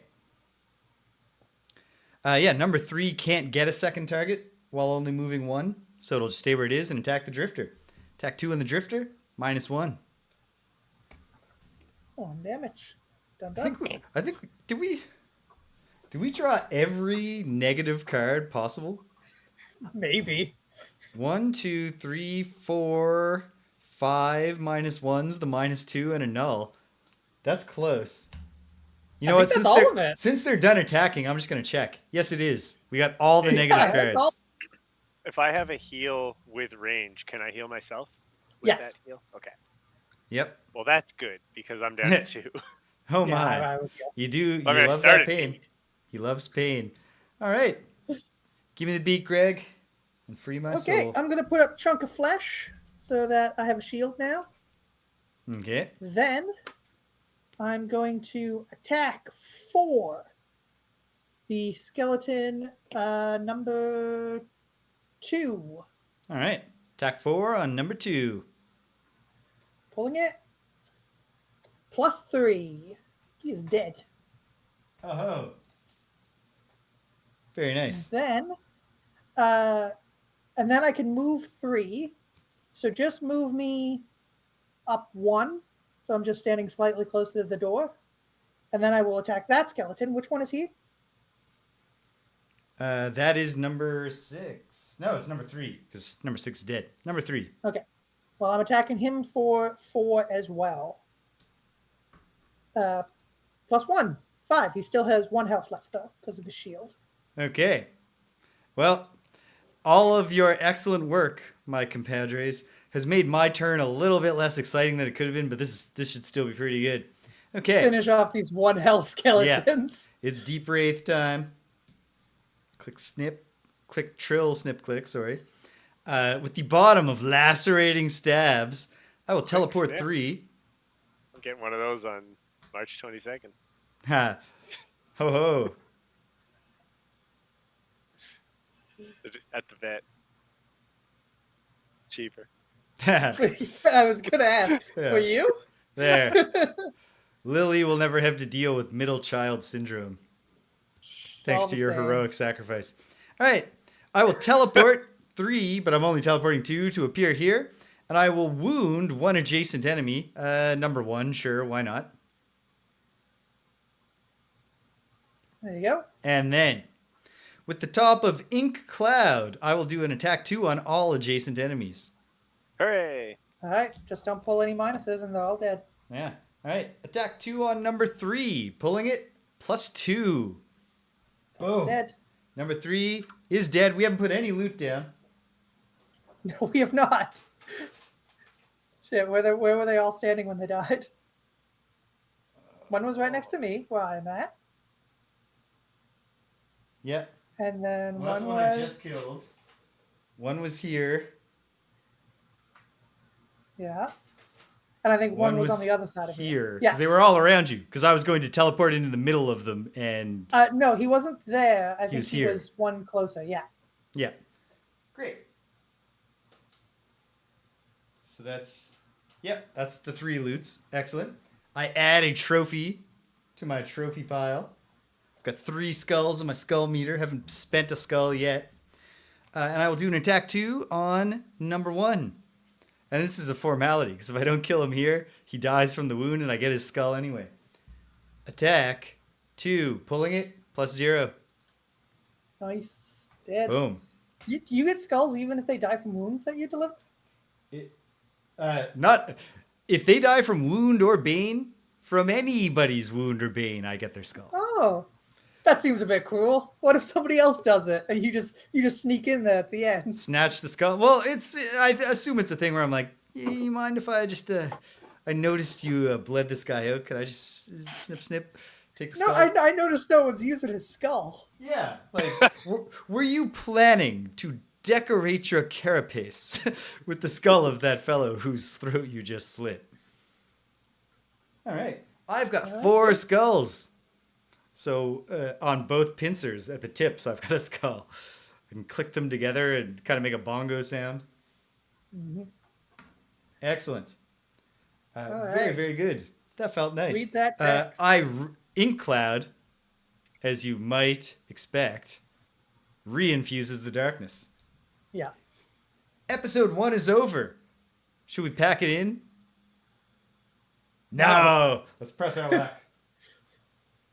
Number 3 can't get a second target while only moving 1, so it'll just stay where it is and attack the Drifter. Attack 2 on the Drifter, -1. 1 damage. Dun, I dun. think did we draw every negative card possible? Maybe. 1, 2, 3, 4, 5 -1s, the -2, and a null. That's close. You I know think what? that's all of it. Since they're done attacking, I'm just going to check. Yes, it is. We got all the negative Yeah, that's cards. If I have a heal with range, can I heal myself with Yes. that heal? Okay. Yep. Well, that's good because I'm down to 2. Oh Yeah, my. I would go. You do. I You mean, I love that started pain. 8. He loves pain. All right. Give me the beat, Greg, and free my Okay, soul. I'm going to put up Chunk of Flesh so that I have a shield now. Okay. Then I'm going to attack 4. The skeleton number 2. All right. Attack 4 on number 2. Pulling it. +3. He is dead. Oh. Very nice. Then, and then I can move 3. So just move me up 1. So I'm just standing slightly closer to the door. And then I will attack that skeleton. Which one is he? That is number 6. No, it's number 3 because number 6 is dead. Number 3. Okay. Well, I'm attacking him for 4 as well. +1. 5. He still has 1 health left, though, because of his shield. Okay. Well, all of your excellent work, my compadres, has made my turn a little bit less exciting than it could have been, but this should still be pretty good. Okay. Finish off these 1 health skeletons. Yeah. It's Deepwraith time. Click snip. Click trill snip click, sorry. With the bottom of lacerating stabs, I will teleport snip. 3. I'm getting one of those on March 22nd. Ha. Ho ho. At the vet. It's cheaper. I was going to ask, Yeah. were you? There. Lily will never have to deal with middle child syndrome. Thanks all to the your same. heroic sacrifice. All right. I will teleport 3, but I'm only teleporting 2 to appear here. And I will wound 1 adjacent enemy. Number 1, sure, why not? There you go. And then, with the top of Ink Cloud, I will do an attack 2 on all adjacent enemies. Hooray! All right. Just don't pull any minuses and they're all dead. Yeah. All right. Attack 2 on number 3. Pulling it, +2. Boom. Dead. Number 3 is dead. We haven't put any loot down. No, we have not. Shit, where were they all standing when they died? One was right next to me, where I'm at. Yep. And then Well, that's one the one I was... just killed. One was here. Yeah. And I think one was on the other side of here. it. Because Yeah. they were all around you. Because I was going to teleport into the middle of them and... No, he wasn't there. I think was he here. was one closer. Yeah. Yeah. Great. So that's... Yep, that's the 3 loots. Excellent. I add a trophy to my trophy pile. I've got 3 skulls on my skull meter. Haven't spent a skull yet. And I will do an attack 2 on number 1. And this is a formality, because if I don't kill him here, he dies from the wound and I get his skull anyway. Attack 2. Pulling it, +0. Nice. Dead. Boom. Do you get skulls even if they die from wounds that you deliver? Not if they die from wound or bane, from anybody's wound or bane, I get their skull. Oh. That seems a bit cruel. What if somebody else does it and you just sneak in there at the end? Snatch the skull. Well, I assume it's a thing where I'm like, you mind if I just I noticed you bled this guy out. Could I just snip take the No, skull? I noticed no one's using his skull. Yeah, like were you planning to decorate your carapace with the skull of that fellow whose throat you just slit? All right, I've got 4 skulls. So on both pincers at the tips, I've got a skull. I can click them together and kind of make a bongo sound. Mm-hmm. Excellent. All Very, right. very good. That felt nice. Read that text. Ink Cloud, as you might expect, reinfuses the darkness. Yeah. Episode 1 is over. Should we pack it in? No. Let's press our luck.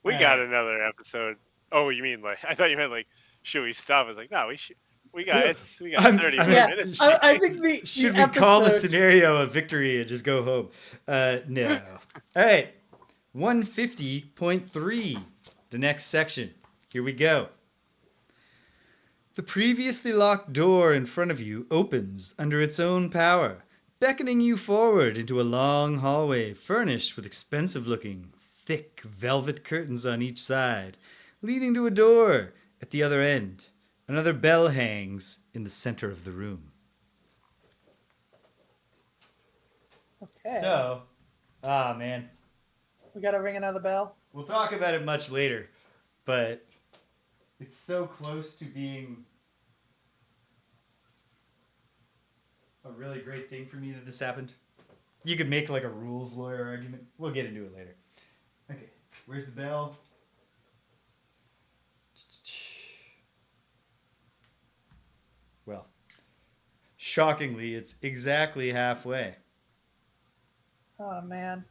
We got another episode. Oh, you mean like... I thought you meant like, should we stop? I was like, no, we should... We got it. We got I'm- 30 I'm- more Yeah, minutes. I think the Should the we call the episode- scenario a victory and just go home? No. All right. 150.3. The next section. Here we go. The previously locked door in front of you opens under its own power, beckoning you forward into a long hallway furnished with expensive-looking, thick velvet curtains on each side, leading to a door at the other end. Another bell hangs in the center of the room. Okay. So, man, We gotta ring another bell. we'll talk about it much later, but it's so close to being a really great thing for me that this happened. You could make like a rules lawyer argument. We'll get into it later. Okay, where's the bell? Well, shockingly, it's exactly halfway. Oh man.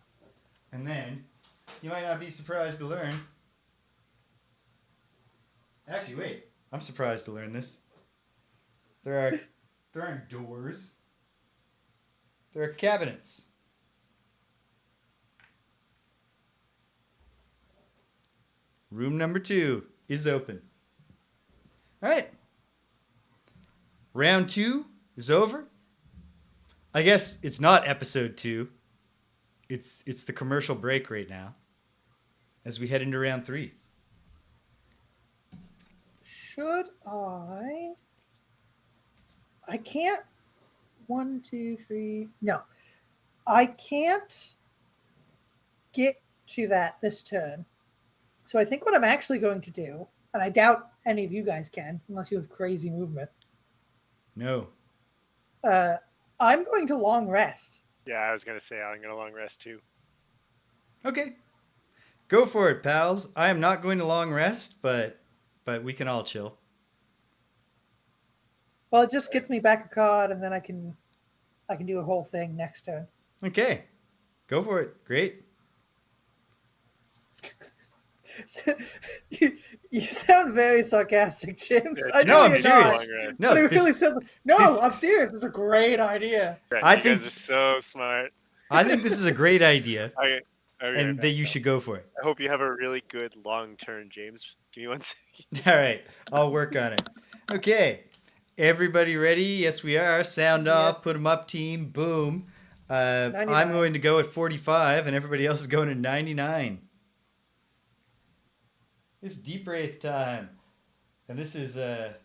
And then, you might not be surprised to learn. Actually, wait. I'm surprised to learn this. There aren't doors. There are cabinets. Room number 2 is open. All right. Round 2 is over. I guess it's not episode 2. It's the commercial break right now as we head into round 3. Should I can't. 1, 2, 3. No, I can't get to that this turn. So I think what I'm actually going to do, and I doubt any of you guys can, unless you have crazy movement. No. I'm going to long rest. Yeah, I was going to say I'm going to long rest too. Okay. Go for it, pals. I am not going to long rest, but we can all chill. Well, it just gets me back a card, and then I can do a whole thing next turn. Okay. Go for it. Great. So, you sound very sarcastic, James. Yeah, I No, know I'm you're serious. not, No, but it this, really sounds. No, this- I'm serious. It's a great idea. I you think- guys are so smart. I think this is a great idea, Okay, and that you should go for it. I hope you have a really good long turn, James. Give me 1 second. All right. I'll work on it. Okay. Everybody ready? Yes, we are. Sound off. Yes. Put them up, team. Boom. I'm 99. going to go at 45, and everybody else is going to 99. It's Deepwraith time, and this is a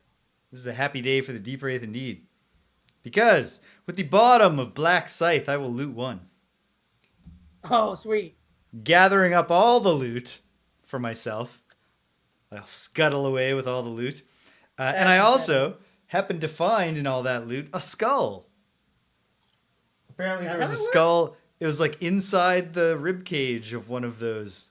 happy day for the Deepwraith indeed, because with the bottom of Black Scythe, I will loot 1, Oh, sweet. gathering up all the loot for myself. I'll scuttle away with all the loot, and I also happen to find in all that loot a skull. Apparently, Is that there was how a it works? skull. It was like inside the rib cage of one of those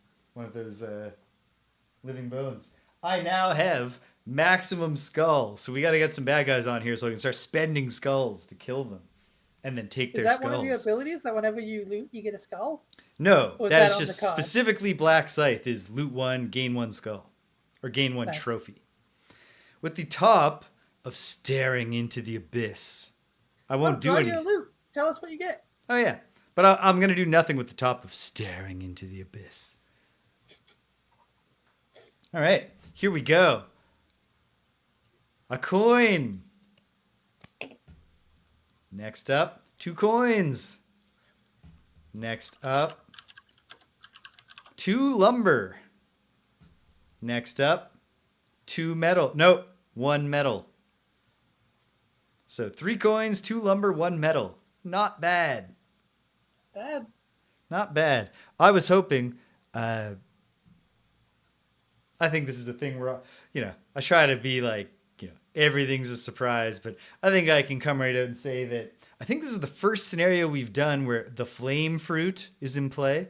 living bones. I now have maximum skull, so we got to get some bad guys on here so I can start spending skulls to kill them, and then take Is their that skulls. one of your abilities? That whenever you loot, you get a skull? No, Or is that that is on just the card? specifically Black Scythe is loot 1, gain 1 skull, or gain 1 Nice. trophy. With the top of staring into the abyss. I won't do draw anything. your loot. Tell us what you get. Oh yeah, but I'm gonna do nothing with the top of staring into the abyss. All right, here we go. A coin. Next up, 2 coins. Next up, 2 lumber. Next up, 2 metal. Nope, 1 metal. So 3 coins, 2 lumber, 1 metal. Not bad. Bad. Not bad. I was hoping. I think this is the thing where, I try to be like, everything's a surprise, but I think I can come right out and say that I think this is the first scenario we've done where the flame fruit is in play.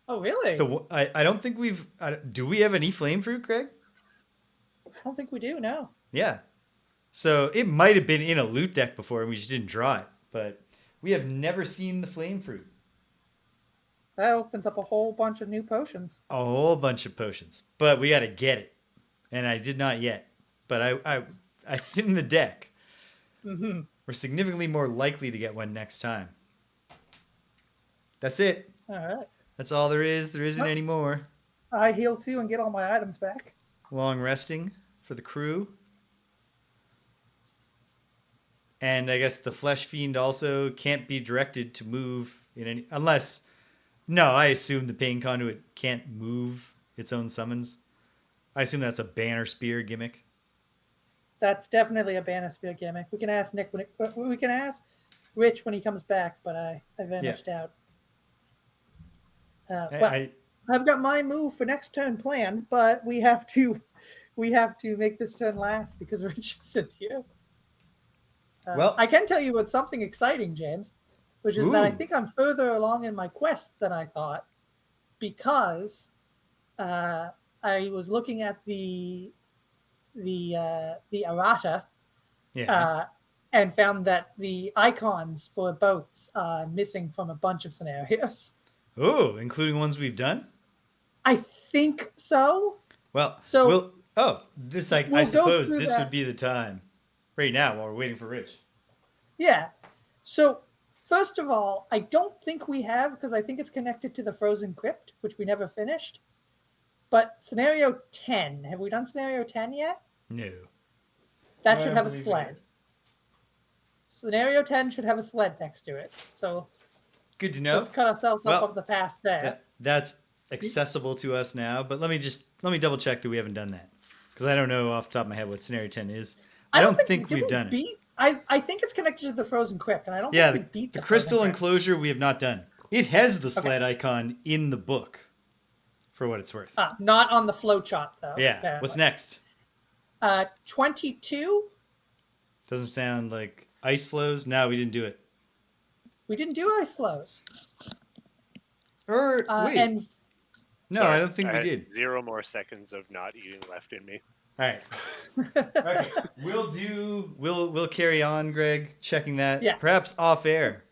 Oh, really? I don't think we've. Do we have any flame fruit, Greg? I don't think we do. No. Yeah. So it might have been in a loot deck before and we just didn't draw it, but we have never seen the flame fruit. That opens up a whole bunch of new potions. A whole bunch of potions, but we got to get it. And I did not yet, but I thin the deck. Mm-hmm. We're significantly more likely to get one next time. That's it. All right. That's all there is. There isn't Well, any more. I heal too and get all my items back. Long resting for the crew. And I guess the Flesh Fiend also can't be directed to move in any... Unless... No, I assume the Pain Conduit can't move its own summons. I assume that's a banner spear gimmick. That's definitely a banner spear gimmick. We can ask Nick we can ask Rich when he comes back, but I vanished out. I've got my move for next turn planned, but we have to make this turn last because Rich isn't here. Well, I can tell you what's something exciting, James, which is that I think I'm further along in my quest than I thought, because I was looking at the errata, and found that the icons for boats are missing from a bunch of scenarios. Oh, including ones we've done? I think so. Well, so I suppose this would be the time right now while we're waiting for Rich. Yeah. So first of all, I don't think we have, because I think it's connected to the Frozen Crypt, which we never finished. But scenario 10, have we done scenario 10 yet? No. That should have a sled. Scenario 10 should have a sled next to it. So good to know. Let's cut ourselves up of the past there. That's accessible to us now, but let me double check that we haven't done that, because I don't know off the top of my head what scenario 10 is. I don't think we've done it. I think it's connected to the Frozen Crypt, and I don't think we beat the crystal enclosure we have not done. It has the sled icon in the book, for what it's worth. Not on the flowchart, though. Yeah. Apparently. What's next? 22. Doesn't sound like ice flows. No, we didn't do it. We didn't do ice flows. Wait. No, I don't think we did. 0 more seconds of not eating left in me. All right. Okay. We'll carry on, Greg, checking that. Yeah. Perhaps off air.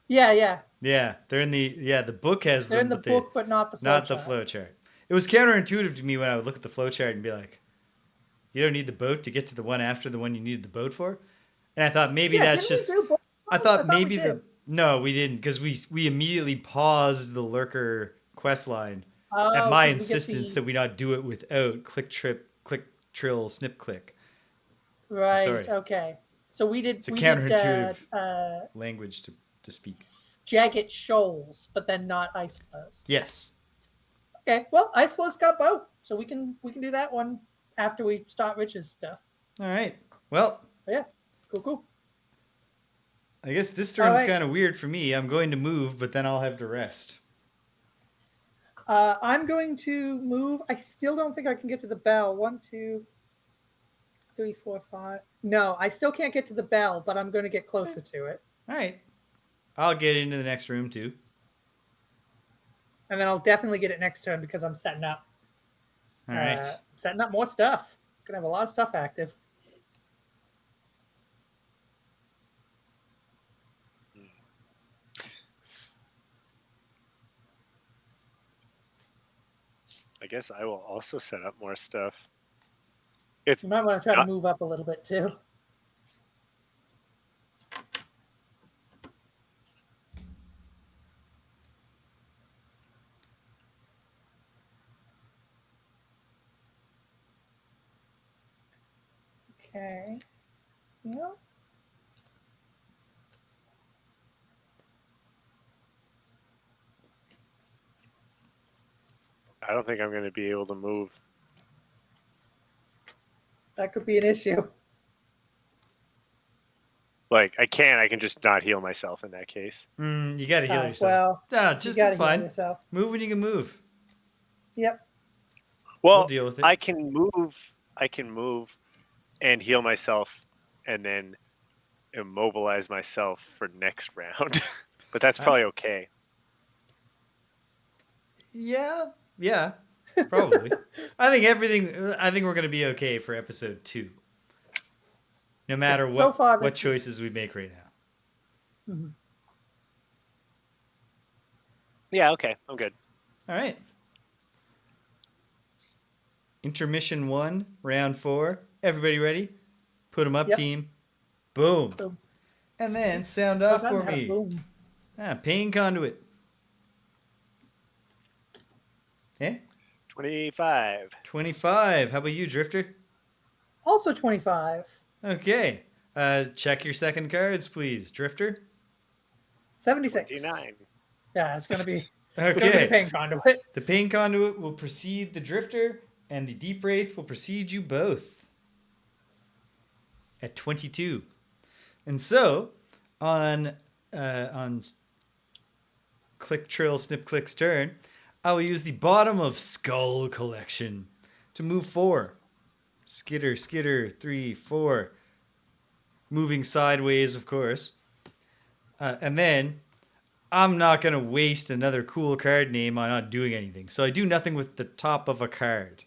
Yeah. Yeah, they're in the book has them. They're in the book, but not the flowchart. Not the flowchart. It was counterintuitive to me when I would look at the flowchart and be like, you don't need the boat to get to the one after the one you needed the boat for? And I thought maybe that's just... I thought maybe No, we didn't, because we immediately paused the Lurker quest line at my insistence that we not do it without click trill snip click. Right. Sorry. Okay. So we did. It's a counterintuitive language to speak. Jagged shoals, but then not ice flows. Yes. Okay. Well, ice flows got a boat, so we can do that one after we start Rich's stuff. All right. Well. Yeah. Cool. I guess this turn's kind of weird for me. I'm going to move, but then I'll have to rest. I'm going to move. I still don't think I can get to the bell. 1, 2, 3, 4, 5. No, I still can't get to the bell, but I'm going to get closer to it. All right. I'll get into the next room, too. And then I'll definitely get it next turn because I'm setting up. All right. Setting up more stuff. Going to have a lot of stuff active. I guess I will also set up more stuff. You might want to try to move up a little bit too. Okay. Yeah. I don't think I'm going to be able to move. That could be an issue. Like, I can just not heal myself in that case. You got to heal yourself. Well, it's fine. Move when you can move. Yep. Well, we'll deal with it. I can move and heal myself and then immobilize myself for next round. But that's probably okay. Yeah, probably. I think we're going to be okay for episode 2. No matter what choices we make right now. Mm-hmm. Yeah, okay. I'm good. All right. Intermission 1, round 4. Everybody ready? Put them up, Yep. team. Boom. Boom. And then sound Well off done, for Hannah. me. Boom. Pain Conduit. Eh? 25. 25. How about you, Drifter? Also 25. Okay. Check your second cards, please. Drifter? 76. 29. Yeah, it's gonna be Okay. the Pain Conduit. The Pain Conduit will precede the Drifter, and the Deepwraith will precede you both at 22. And so, on Click Trill Snip Click's turn, I will use the bottom of Skull Collection to move 4. Skitter, 3, 4. Moving sideways, of course. And then I'm not going to waste another cool card name on not doing anything. So I do nothing with the top of a card.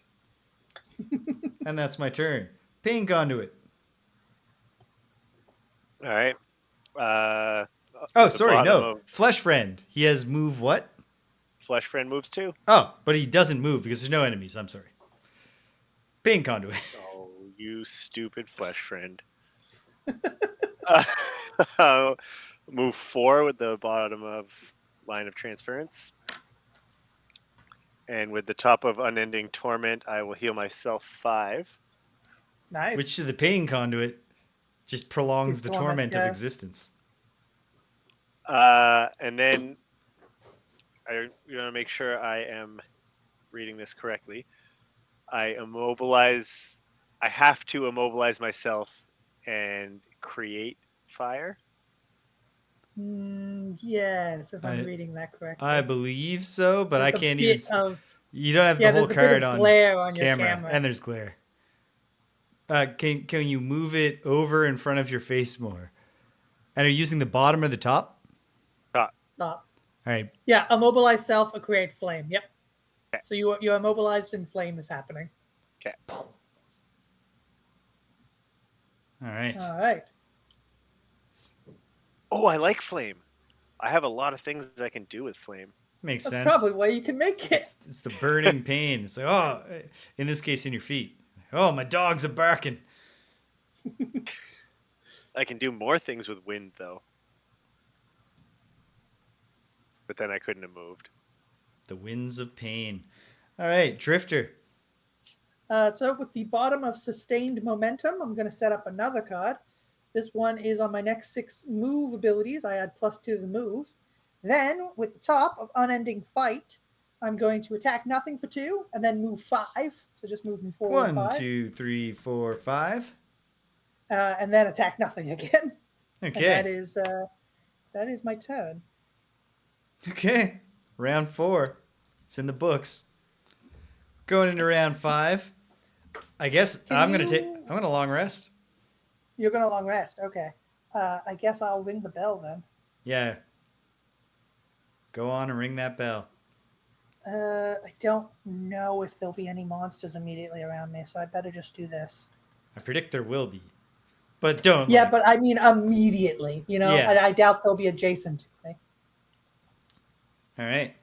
And that's my turn. Pain Conduit. All right. Oh, the sorry, bottom no. of Flesh Friend. He has move what? Flesh Friend moves 2. Oh, but he doesn't move because there's no enemies. I'm sorry. Pain Conduit. Oh, you stupid Flesh Friend. Move 4 with the bottom of line of transference. And with the top of Unending Torment, I will heal myself 5. Nice. Which to the Pain Conduit just prolongs It's the torment, torment of yeah. existence. And then I want to make sure I am reading this correctly. I have to immobilize myself and create fire. Yes, if I'm reading that correctly. I believe so, but There's I can't even. You don't have the whole there's a card bit of on glare on your camera, camera. and there's glare. Can you move it over in front of your face more? And are you using the bottom or the top? Top. All right. Yeah, immobilize self or create flame. Yep. Okay. So you are immobilized and flame is happening. Okay. All right. All right. Oh, I like flame. I have a lot of things I can do with flame. Makes That's sense. probably why you can make it. It's the burning pain. It's like, oh, in this case, in your feet. Oh, my dogs are barking. I can do more things with wind, though. But then I couldn't have moved. The winds of pain. All right, Drifter. So with the bottom of sustained momentum, I'm going to set up another card. This one is on my next 6 move abilities. I add +2 to the move. Then with the top of unending fight, I'm going to attack nothing for 2 and then move 5. So just move me forward 5. 1, 2, 3, 4, 5. And then attack nothing again. Okay. And that is my turn. Okay. Round 4. It's in the books. Going into round 5. I guess I'm gonna long rest. You're gonna long rest. Okay. I guess I'll ring the bell then. Yeah. Go on and ring that bell. I don't know if there'll be any monsters immediately around me, so I better just do this. I predict there will be. But don't. Yeah, but I mean immediately. You know, Yeah. I doubt they'll be adjacent to me. All right.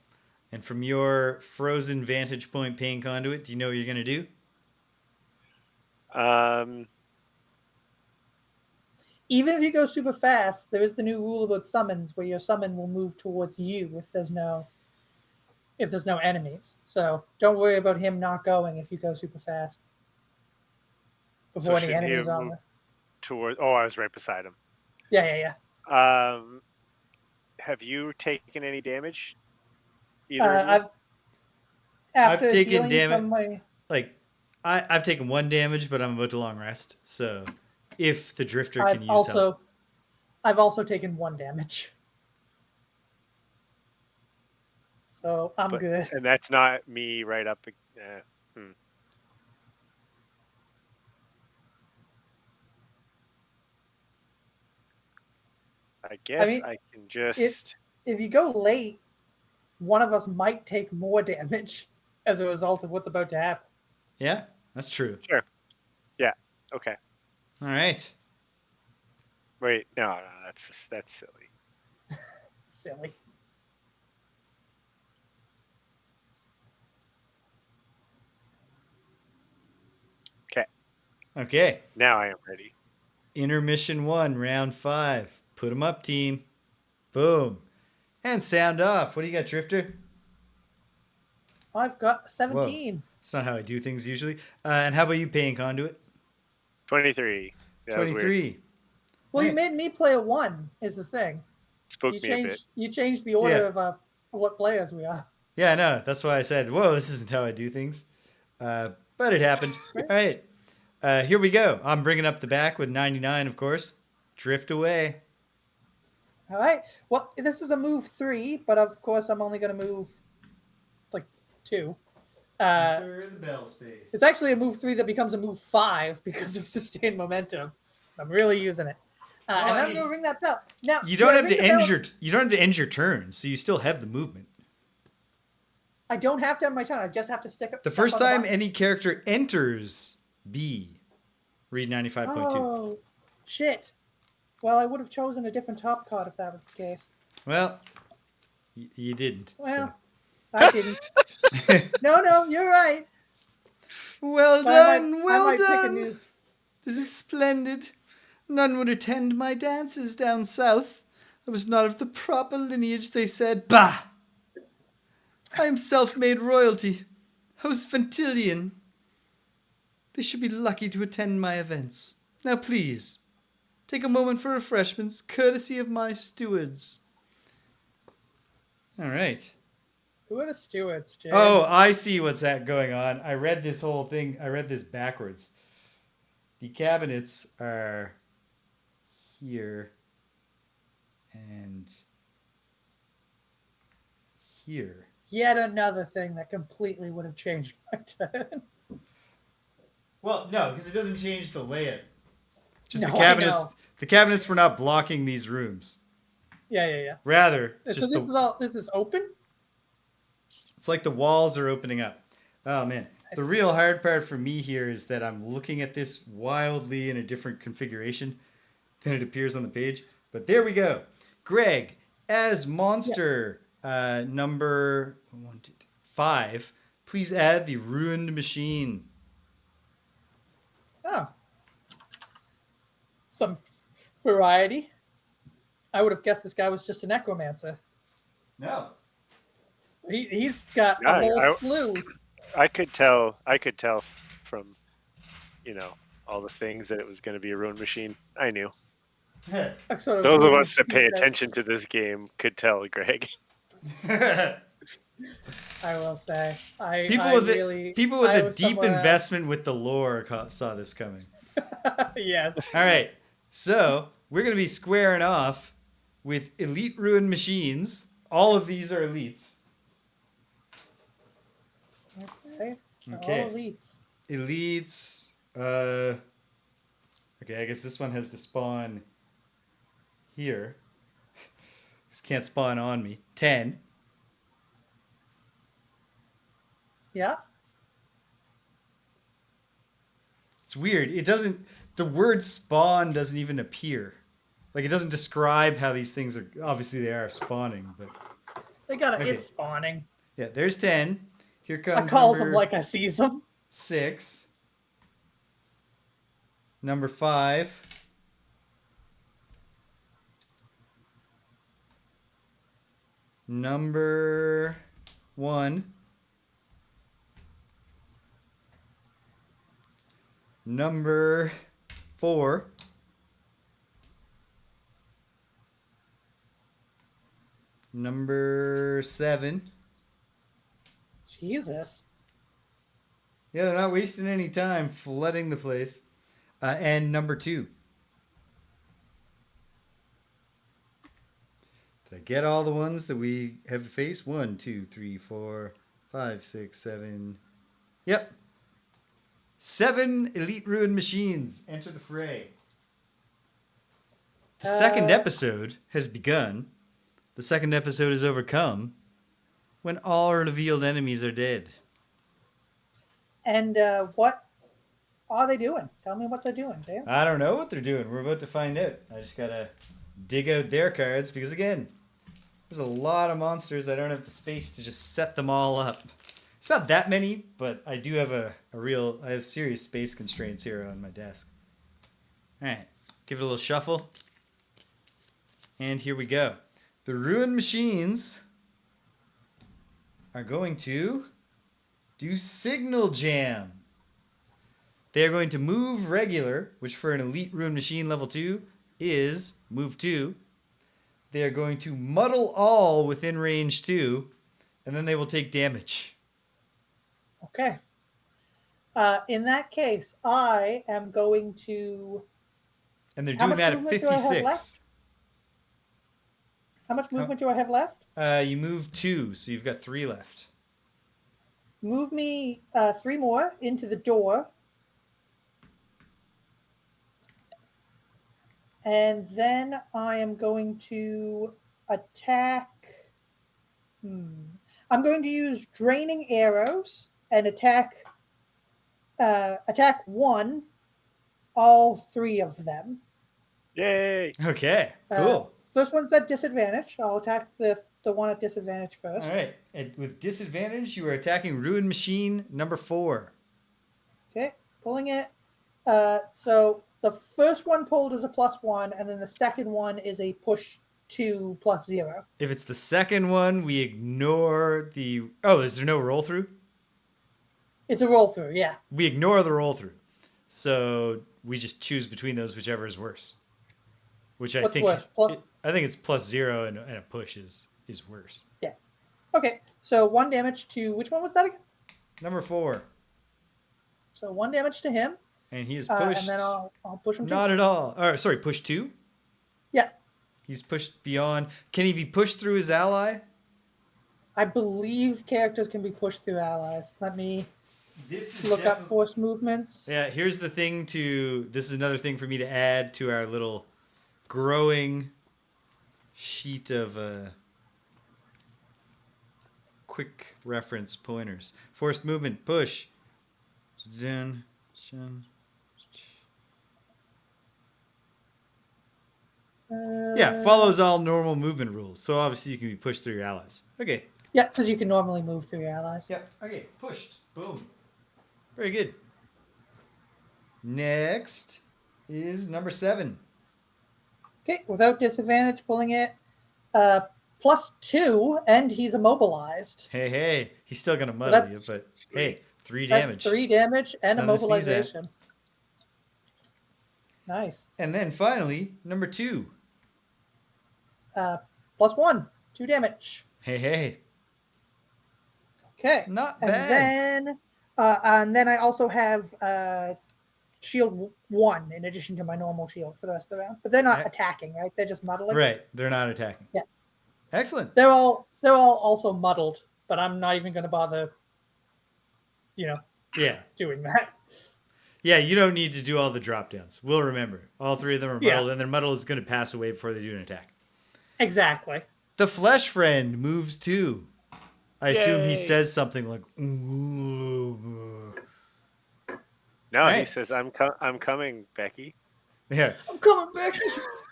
And from your frozen vantage point Pain Conduit, do you know what you're going to do? Even if you go super fast, there is the new rule about summons where your summon will move towards you if there's no enemies. So don't worry about him not going if you go super fast. Before any enemies on there. I was right beside him. Yeah. Have you taken any damage? Either of you? I've taken damage. I've taken 1 damage, but I'm about to long rest. So if the Drifter can use help. I've also taken 1 damage. So I'm good. And that's not me right up. I guess I can just. If you go late, one of us might take more damage as a result of what's about to happen. Yeah, that's true. Sure. Yeah. Okay. All right. Wait, no, that's silly. Silly. Okay. Now I am ready. Intermission 1, round 5. Put 'em up, team. Boom. And sound off. What do you got, Drifter? I've got Whoa. 17. That's not how I do things usually. And how about you, Pain Conduit? 23. That was weird. 23. Well, you Right. made me play a 1 is the thing. Spooked me a bit. You changed the order of what players we are. Yeah, I know. That's why I said, whoa, this isn't how I do things. But it happened. All right. Here we go. I'm bringing up the back with 99, of course. Drift away. All right. Well, this is a move 3, but of course I'm only going to move like 2. Enter the bell space. It's actually a move 3 that becomes a move 5 because of sustained momentum. I'm really using it. And I'm going to ring that bell. Now You don't have to end your turn, so you still have the movement. I don't have to end my turn. I just have to stick up. The first time any character enters B, read 95.2. Oh, shit. Well, I would have chosen a different top card if that was the case. Well, you didn't. Well, I didn't. No, you're right. Well done, well done. This is splendid. None would attend my dances down south. I was not of the proper lineage, they said. Bah! I am self-made royalty. House Ventilian. They should be lucky to attend my events. Now please, take a moment for refreshments, courtesy of my stewards. All right. Who are the stewards, James? Oh, I see what's going on. I read this whole thing. I read this backwards. The cabinets are here and here. Yet another thing that completely would have changed my turn. Well, no, because it doesn't change the layout. Just No, the cabinets. I know. The cabinets were not blocking these rooms. Yeah. Rather, So this is open? it's like the walls are opening up. Oh man, the real hard part for me here is that I'm looking at this wildly in a different configuration than it appears on the page. But there we go. Greg, as monster number 5, please add the ruined machine. Oh. Some variety. I would have guessed this guy was just a necromancer. No. He's got a whole slew. I could tell from, all the things that it was going to be a ruined machine. I knew. Those of us that pay attention to this game could tell, Greg. I will say, people with a deep investment with the lore saw this coming. Yes. All right, so we're gonna be squaring off with elite ruined machines. All of these are elites. Okay. All elites. Elites. Okay, I guess this one has to spawn here. This can't spawn on me. 10. Yeah. It's weird. It doesn't. The word spawn doesn't even appear. Like, it doesn't describe how these things are. Obviously, they are spawning, but they got it spawning. Yeah, there's 10. Here comes. I calls them like I sees them. 6. Number 5. Number 1. Number 4. Number 7. Jesus. Yeah, they're not wasting any time flooding the place. And number 2. Did I get all the ones that we have to face? 1, 2, 3, 4, 5, 6, 7. Yep. 7 elite ruined machines enter the fray. The second episode has begun. The second episode is overcome when all revealed enemies are dead. And what are they doing? Tell me what they're doing, Dave. I don't know what they're doing. We're about to find out. I just gotta dig out their cards because, again, there's a lot of monsters. I don't have the space to just set them all up It's not that many, but I do have I have serious space constraints here on my desk. All right, give it a little shuffle. And here we go. The ruined machines are going to do signal jam. They're going to move regular, which for an elite ruined machine level 2 is move 2. They are going to muddle all within range 2, and then they will take damage. Okay. In that case, I am going to. And they're How doing much that at movement do I have 56. left? How much movement do I have left? You move 2, so you've got 3 left. Move me 3 more into the door. And then I am going to attack. I'm going to use draining arrows and attack 1, all 3 of them. Yay! Okay, cool. First one's at disadvantage. I'll attack the one at disadvantage first. All right. And with disadvantage, you are attacking ruined machine number 4. Okay, pulling it. So the first one pulled is a +1, and then the second one is a push 2 +0. If it's the second one, we ignore the... Oh, is there no roll through? It's a roll through, yeah. We ignore the roll through. So we just choose between those, whichever is worse. Which I What's think... worse? I think it's +0 and a push is worse. Yeah. Okay, so 1 damage to... Which one was that again? Number 4. So 1 damage to him. And he is pushed... and then I'll push him too. Not at all. Or, sorry, push 2? Yeah. He's pushed beyond... Can he be pushed through his ally? I believe characters can be pushed through allies. Let me look up forced movements. Yeah, here's the thing to... This is another thing for me to add to our little growing sheet of quick reference pointers. Forced movement, push. Then... Yeah, follows all normal movement rules. So obviously you can be pushed through your allies. Okay. Yeah, because you can normally move through your allies. Yeah. Okay. Pushed. Boom. Very good. Next is number 7. Okay, without disadvantage, pulling it. +2, and he's immobilized. Hey. He's still going to muddle you, but hey, 3 damage. That's 3 damage and Stunning to see that. immobilization. Nice. And then finally, number 2. +1, 2 damage. Hey. Okay. Not bad. And then I also have shield 1 in addition to my normal shield for the rest of the round. But they're not attacking, right? They're just muddling. Right. They're not attacking. Yeah. Excellent. They're all also muddled, but I'm not even going to bother, doing that. Yeah, you don't need to do all the drop downs. We'll remember. All 3 of them are muddled, and their muddle is going to pass away before they do an attack. Exactly. The flesh friend moves too. I assume he Yay. says something like, ooh. No, Right. he says, I'm coming, Becky. Yeah. I'm coming back.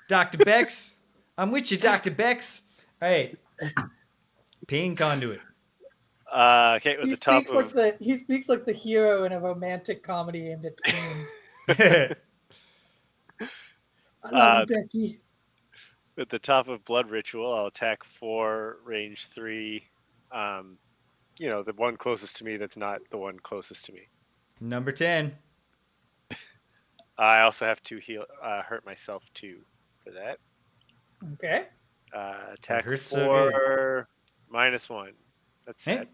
Dr. Bex. I'm with you, Dr. Bex. All right. Pain Conduit. Okay, with He the top speaks of... he speaks like the hero in a romantic comedy aimed at tweens. I love you, Becky. With the top of Blood Ritual, I'll attack 4, range 3. The one closest to me that's not the one closest to me. Number 10. I also have to hurt myself 2 for that. Okay. Attack hurts 4, so good. -1. That's sad.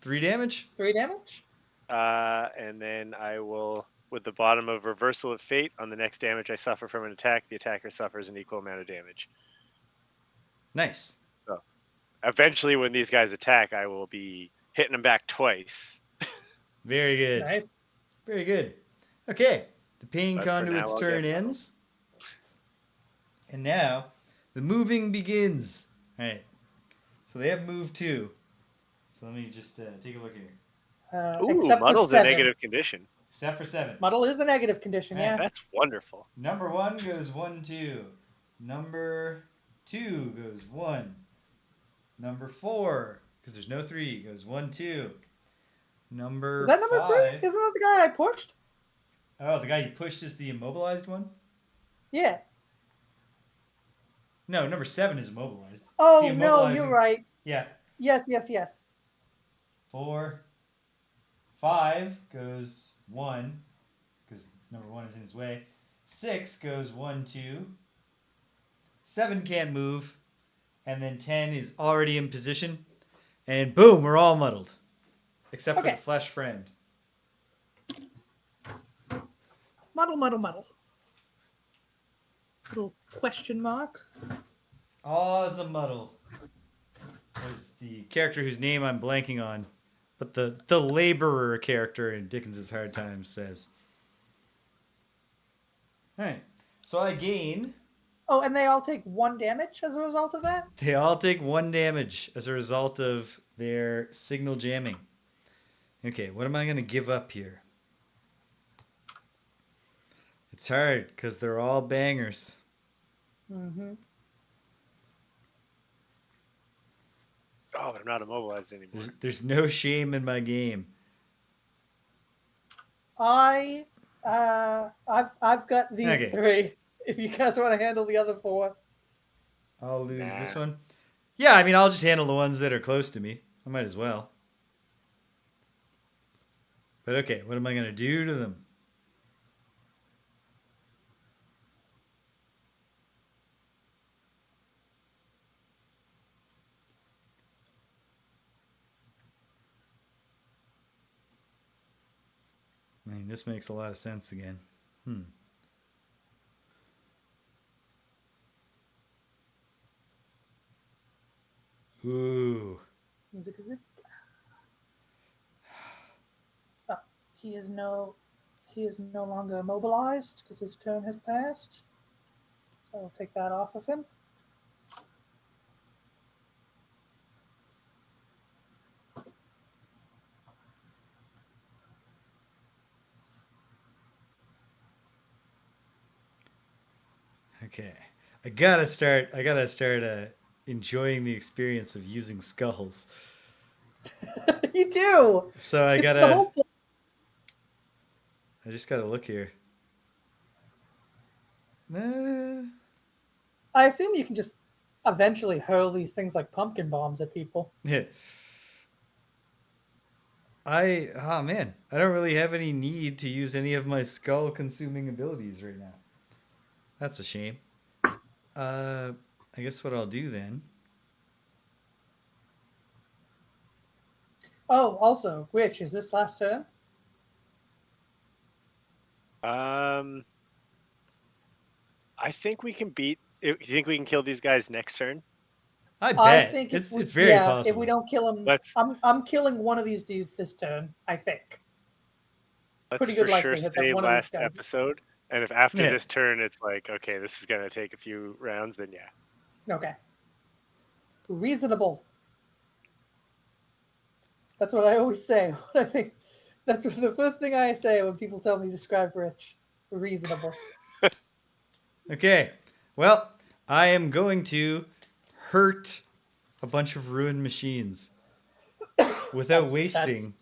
3 damage. 3 damage. And then I will, with the bottom of Reversal of Fate, on the next damage I suffer from an attack, the attacker suffers an equal amount of damage. Nice. So, eventually, when these guys attack, I will be hitting them back twice. Very good. Nice. Very good. Okay. The Pain But for Conduit's now, I'll turn get ends. And now the moving begins. All right. So they have moved 2. So let me just take a look here. Ooh, Except for Muddle's a 7. negative condition. Except for 7. Muddle is a negative condition, yeah. That's wonderful. Number 1 goes 1, 2. Number 2 goes 1. Number 4, because there's no 3, goes 1, 2. Number Is that number 5. 3? Isn't that the guy I pushed? Oh, the guy you pushed is the immobilized one? Yeah. No, number 7 is immobilized. Oh, The no, you're immobilizing- right. Yeah. Yes. 4. 5 goes 1, because number 1 is in his way. 6 goes 1, 2. 7 can't move. And then 10 is already in position. And boom, we're all muddled. Except for the flesh friend. Muddle. Little question mark. Awesome muddle. Was the character whose name I'm blanking on. But the laborer character in Dickens's Hard Times says. Alright. So I gain. Oh, and they all take 1 damage as a result of that? They all take 1 damage as a result of their signal jamming. Okay, what am I going to give up here? It's hard because they're all bangers. Mm-hmm. Oh, but I'm not immobilized anymore. There's no shame in my game. I've got these 3. If you guys want to handle the other 4. I'll lose this one. Yeah, I mean, I'll just handle the ones that are close to me. I might as well. But okay, what am I going to do to them? I mean, this makes a lot of sense again. Ooh. Oh, he is no longer immobilized because his turn has passed. So I'll take that off of him. Okay. I gotta start enjoying the experience of using skulls. You do. So I It's gotta. the whole point. I just gotta look here. I assume you can just eventually hurl these things like pumpkin bombs at people. Yeah. Oh man, I don't really have any need to use any of my skull consuming abilities right now. That's a shame. I guess what I'll do then. Oh, also, Rich, is this last turn? I think we can beat. You think we can kill these guys next turn? I bet. I think it's very possible. If we don't kill him, I'm killing one of these dudes this turn, I think. Pretty good likelihood that one of these guys. Episode, and if after this turn it's like, okay, this is gonna take a few rounds, then yeah. Okay. Reasonable. That's what I always say. I think that's the first thing I say when people tell me describe Rich. Reasonable. Okay. Well, I am going to hurt a bunch of ruined machines without wasting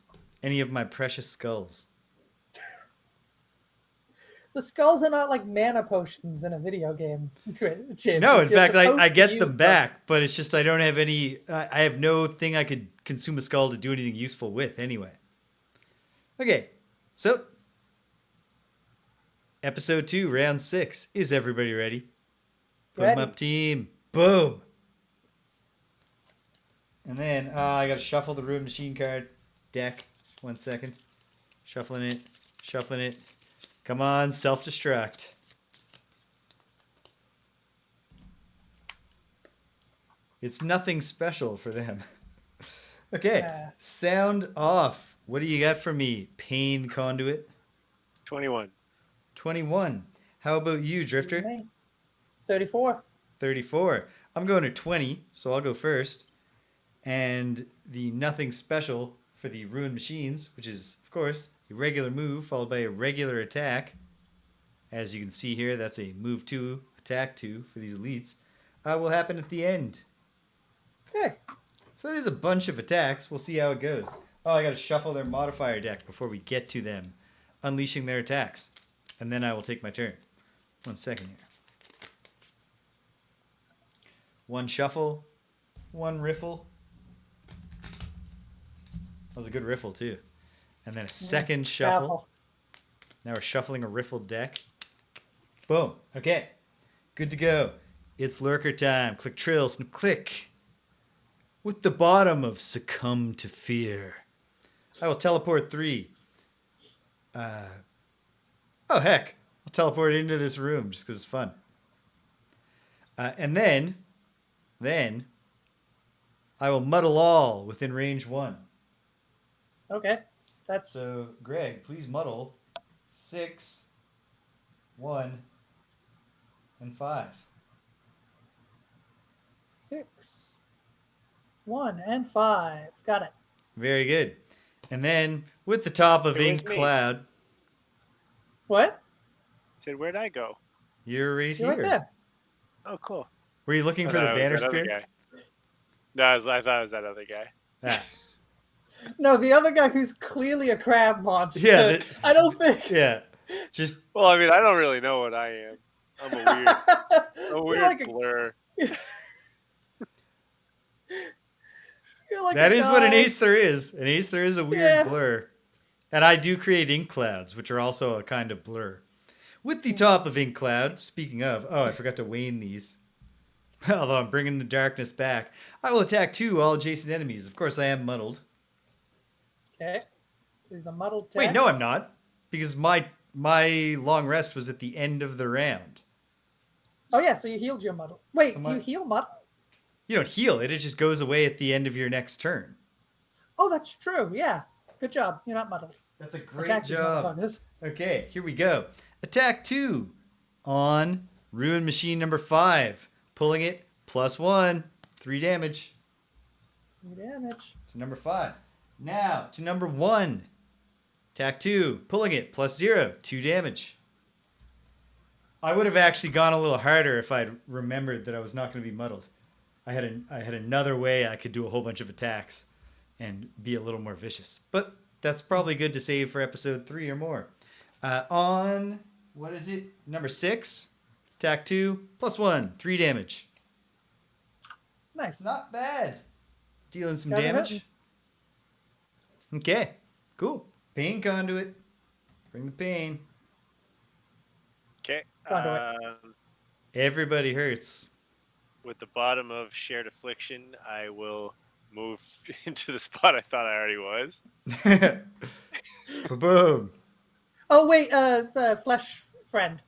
any of my precious skulls. The skulls are not like mana potions in a video game. No, in fact, I get them back, but it's just I don't have any. I have no thing I could consume a skull to do anything useful with anyway. Okay, so episode 2, round 6. Is everybody ready? Put them up, team. Boom. And then I got to shuffle the ruined machine card deck. 1 second. Shuffling it. Come on, self-destruct. It's nothing special for them. Okay, sound off. What do you got for me, Pain Conduit? 21. 21. How about you, Drifter? 34. 34. I'm going to 20, so I'll go first. And the nothing special for the ruined machines, which is, of course, a regular move followed by a regular attack. As you can see here, that's a move 2, attack 2 for these elites. Will happen at the end. Okay. So that is a bunch of attacks. We'll see how it goes. Oh, I got to shuffle their modifier deck before we get to them unleashing their attacks. And then I will take my turn. 1 second here. 1 shuffle, 1 riffle. That was a good riffle, too. And then a second shuffle. Now we're shuffling a riffled deck. Boom. Okay. Good to go. It's lurker time. Click trill, snip, click. With the bottom of succumb to fear, I will teleport 3. Oh, heck. I'll teleport into this room just because it's fun. And then I will muddle all within range 1. Okay. That's So, Greg, please muddle 6, 1, and 5. 6, 1, and 5. Got it. Very good. And then with the top of It was ink me. cloud, What? Said, where'd I go? you're right You're here. right there. Oh, cool. Were you looking for the I thought it banner was that other spear? guy. No, I thought it was that other guy. Ah, No, the other guy who's clearly a crab monster. Yeah, I don't think. yeah. Just Well, I mean, I don't really know what I am. I'm a weird You're like blur. You're like that a is what an guy- aether is. An aether is a weird Yeah. blur. And I do create ink clouds, which are also a kind of blur. With the top of ink cloud, speaking of, oh, I forgot to wane these. Although I'm bringing the darkness back, I will attack 2 all adjacent enemies. Of course, I am muddled. Okay. So he's a muddled text. Wait, no, I'm not, because my long rest was at the end of the round. Oh, yeah, so you healed your muddle. Wait, Am do I- you heal muddle? You don't heal it; it just goes away at the end of your next turn. Oh, that's true. Yeah. Good job. You're not muddled. That's a great Attack these job. motherfuckers. Okay, here we go. Attack 2 on Ruin Machine number 5. Pulling it, +1, 3 damage. 3 damage. To number 5. Now to number 1. Attack 2, pulling it, +0, 2 damage. I would have actually gone a little harder if I'd remembered that I was not going to be muddled. I had another way I could do a whole bunch of attacks and be a little more vicious. But that's probably good to save for episode 3 or more. On, what is it? Number 6, attack 2, +1, 3 damage. Nice. Not bad. Dealing some Got it damage. hitting. Okay, cool. Pain Conduit. Bring the pain. Okay. Conduit. Everybody hurts. With the bottom of shared affliction, I will move into the spot I thought I already was. Boom. Oh, wait, flesh friend.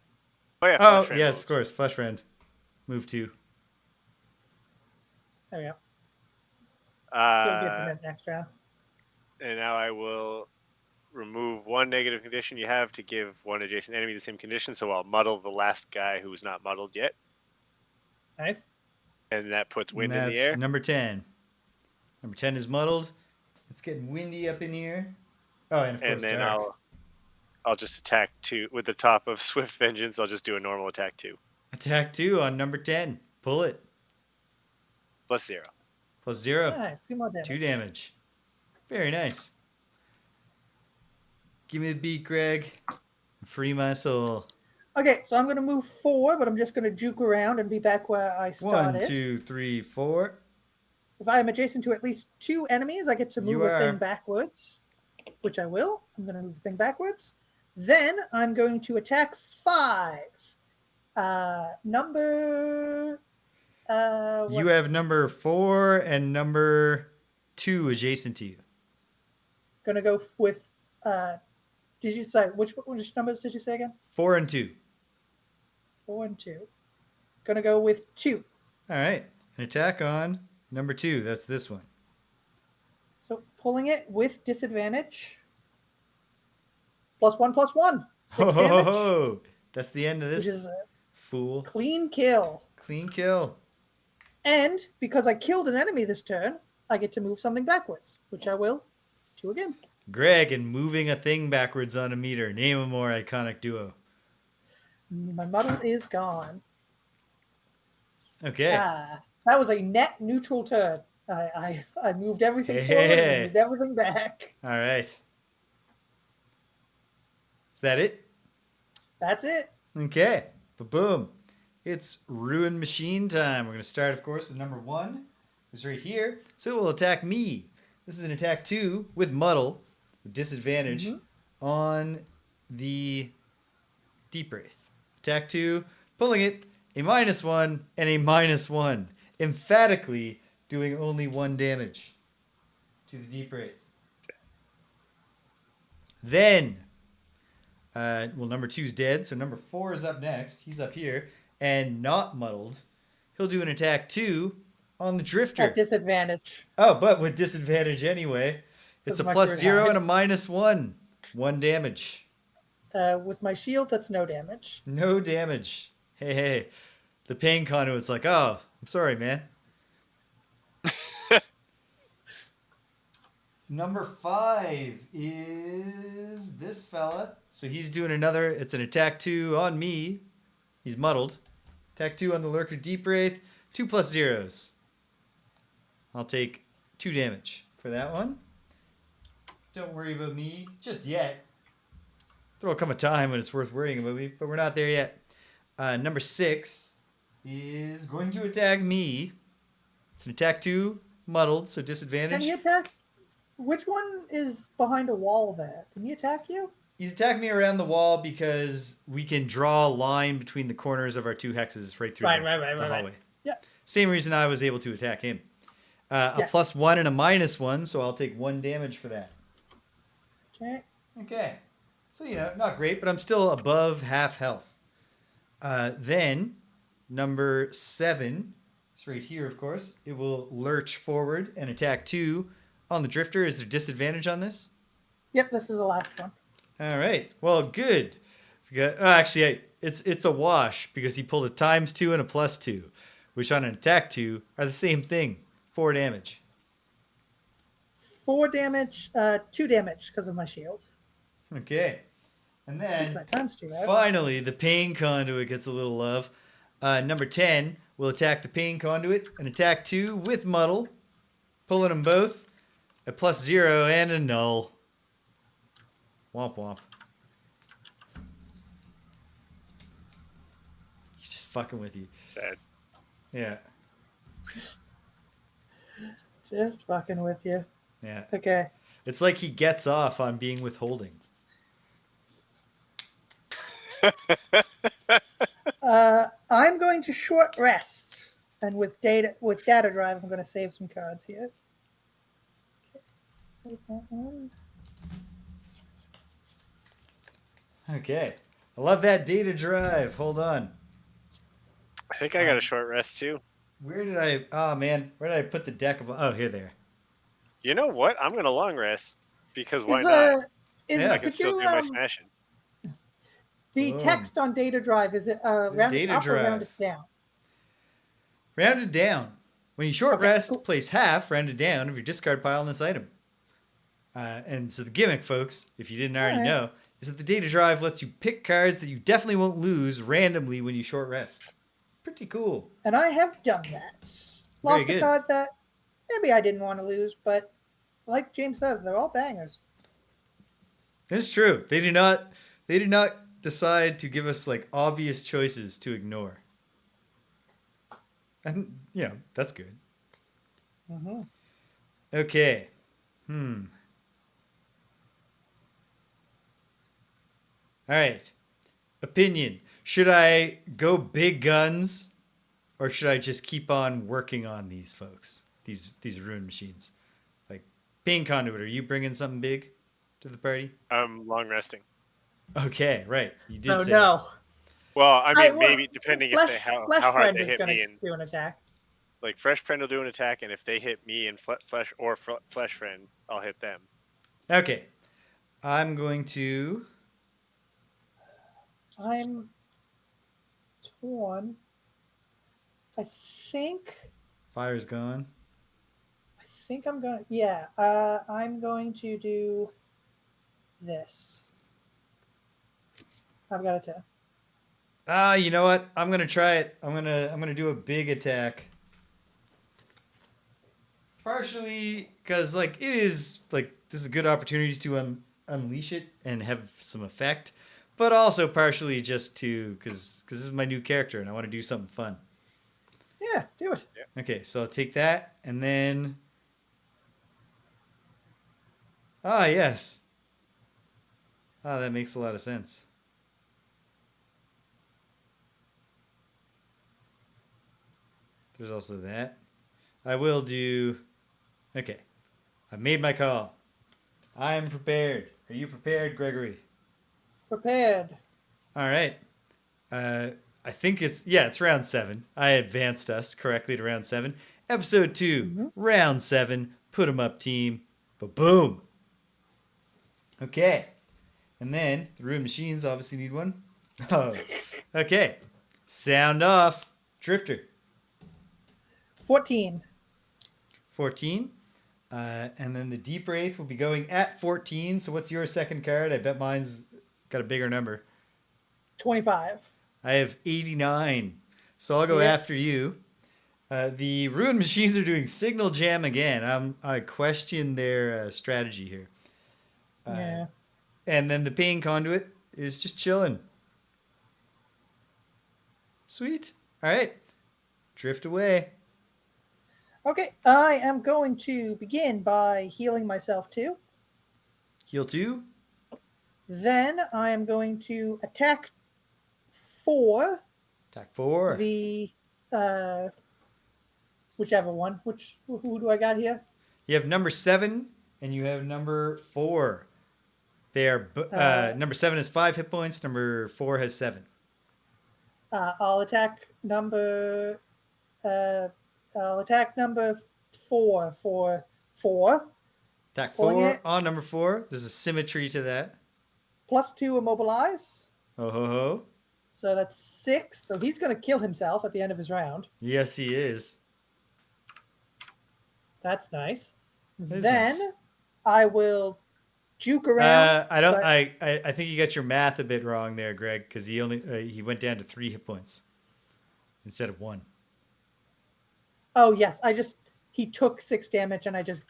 Oh yeah. Oh, Flesh Friend yes, moves. of course. Flesh Friend. Move 2. There we go. You'll get Uh, them in next round. and now I will remove 1 negative condition you have to give 1 adjacent enemy the same condition. So I'll muddle the last guy who's not muddled yet, Nice. and that puts wind And in the that's air. number 10. Number 10 is muddled. It's getting windy up in here. Oh, and of course, And then dark. I'll just attack 2 with the top of Swift Vengeance. I'll just do a normal attack 2 Attack 2 on number 10. Pull it. +0. +0. All right, 2 more damage. 2 damage. Very nice. Give me the beat, Greg. Free my soul. Okay, so I'm going to move forward, but I'm just going to juke around and be back where I 1, started. 2, 3, 4. If I am adjacent to at least 2 enemies, I get to You move a are. thing backwards, which I will. I'm going to move the thing backwards. Then I'm going to attack 5. Number... You have number 4 and number 2 adjacent to you. Going to go with... did you say... Which numbers did you say again? 4 and 2. 4 and 2. Going to go with 2. All right. An attack on number 2. That's this one. So pulling it with disadvantage. +1/+1. 6 damage. Oh, that's the end of Which this is a fool. clean kill. Clean kill. And because I killed an enemy this turn, I get to move something backwards, which I will do again. Greg and moving a thing backwards on a meter. Name a more iconic duo. My muddle is gone. Okay. Ah, that was a net neutral turn. I moved everything Hey. forward and moved everything back. All right. Is that it? That's it. Okay. Boom. It's Ruin Machine time. We're going to start, of course, with number 1. It's right here. So it will attack me. This is an attack 2 with Muddle, with disadvantage on the Deepwraith. Attack 2, pulling it, a -1 and a -1. Emphatically doing only 1 damage to the Deepwraith. Then, number 2's dead, so number 4 is up next. He's up here, and not muddled. He'll do an attack 2 on the Drifter. At disadvantage. Oh, but with disadvantage anyway. It's a +0 and a -1. 1 damage. With my shield, that's no damage. No damage. Hey. The Pain Conduit's like, oh, I'm sorry, man. Number 5 is this fella. So he's doing another. It's an attack 2 on me. He's muddled. Attack 2 on the Lurker Deepwraith. 2 +0s. I'll take 2 damage for that one. Don't worry about me just yet. There'll come a time when it's worth worrying about me, but we're not there yet. Number 6 is going to attack me. It's an attack 2, muddled, so disadvantage. Can he attack? Which one is behind a wall there? Can he attack you? He's attacking me around the wall because we can draw a line between the corners of our 2 hexes right through the hallway. Yeah. Same reason I was able to attack him. A +1 and a -1, so I'll take 1 damage for that. Okay. So, not great, but I'm still above half health. Then, number 7, it's right here, of course. It will lurch forward and attack 2 on the Drifter. Is there disadvantage on this? Yep, this is the last one. All right. Well, good. Actually, it's a wash because he pulled a ×2 and a +2, which on an attack 2 are the same thing. 4 damage. 4 damage, 2 damage because of my shield. Okay. And then, ×2, right? Finally, the Pain Conduit gets a little love. Number 10 will attack the Pain Conduit, an attack 2 with Muddle, pulling them both, a +0 and a null. Womp womp. He's just fucking with you. Sad. Yeah. Just fucking with you. Yeah. Okay. It's like he gets off on being withholding. I'm going to short rest, and with data drive, I'm going to save some cards here. Okay. Save that one. Okay. I love that data drive. Hold on. I think I got a short rest too. Where did I... Oh, man. Where did I put the deck of... Oh, here, there. You know what? I'm going to long rest because why not? I can could still you, do my smashes. The text on data drive, is it rounded up or rounded down? Rounded down. When you short rest, place half rounded down of your discard pile on this item. And so the gimmick, folks, if you didn't already know, is that the data drive lets you pick cards that you definitely won't lose randomly when you short rest. Pretty cool. And I have done that. Lost a card that maybe I didn't want to lose, but like James says, they're all bangers. It's true. They do not decide to give us like obvious choices to ignore. And, that's good. Mm-hmm. Okay. All right. Opinion. Should I go big guns or should I just keep on working on these folks? These Ruin Machines. Like, Pain Conduit, are you bringing something big to the party? I'm long resting. Okay, right. You did say no. that. Well, I mean, maybe depending how hard they hit me. And do an attack. Like, Fresh Friend will do an attack, and if they hit me and Flesh Friend, I'll hit them. Okay. I'm going to... I'm torn. I think... Fire's gone. I think I'm going to... Yeah. I'm going to do this. I've got a 10. You know what? I'm gonna try it. I'm gonna do a big attack. Partially because like it is like this is a good opportunity to unleash it and have some effect, but also partially just to because this is my new character and I want to do something fun. Yeah, do it. Okay, so I'll take that and then. Ah, yes. Ah, that makes a lot of sense. There's also that. I will do. Okay. I've made my call. I'm prepared. Are you prepared, Gregory? Prepared. All right. I think it's round 7. I advanced us correctly to round 7. Episode 2, round 7. Put 'em up, team. Ba-boom. Okay. And then the room machines obviously need one. Oh. Okay. Sound off. Drifter. 14. 14. And then the Deepwraith will be going at 14. So what's your second card? I bet mine's got a bigger number. 25. I have 89. So I'll go after you. The Ruined Machines are doing Signal Jam again. I question their strategy here. Yeah. And then the Pain Conduit is just chilling. Sweet. All right. Drift away. Okay, I am going to begin by healing myself too. Heal 2. Then I am going to attack 4. Attack 4. The whichever one. Who do I got here? You have number 7 and you have number 4. They are number 7 has 5 hit points. Number 4 has 7. I'll attack number 4 for 4. Attack Pulling 4 it. on number 4. There's a symmetry to that. +2 immobilize. Oh ho ho. So that's 6. So he's going to kill himself at the end of his round. Yes, he is. That's nice. That is Then nice. I will juke around. I don't. but- I think you got your math a bit wrong there, Greg, because he went down to 3 hit points instead of 1. Oh yes, he took 6 damage and I just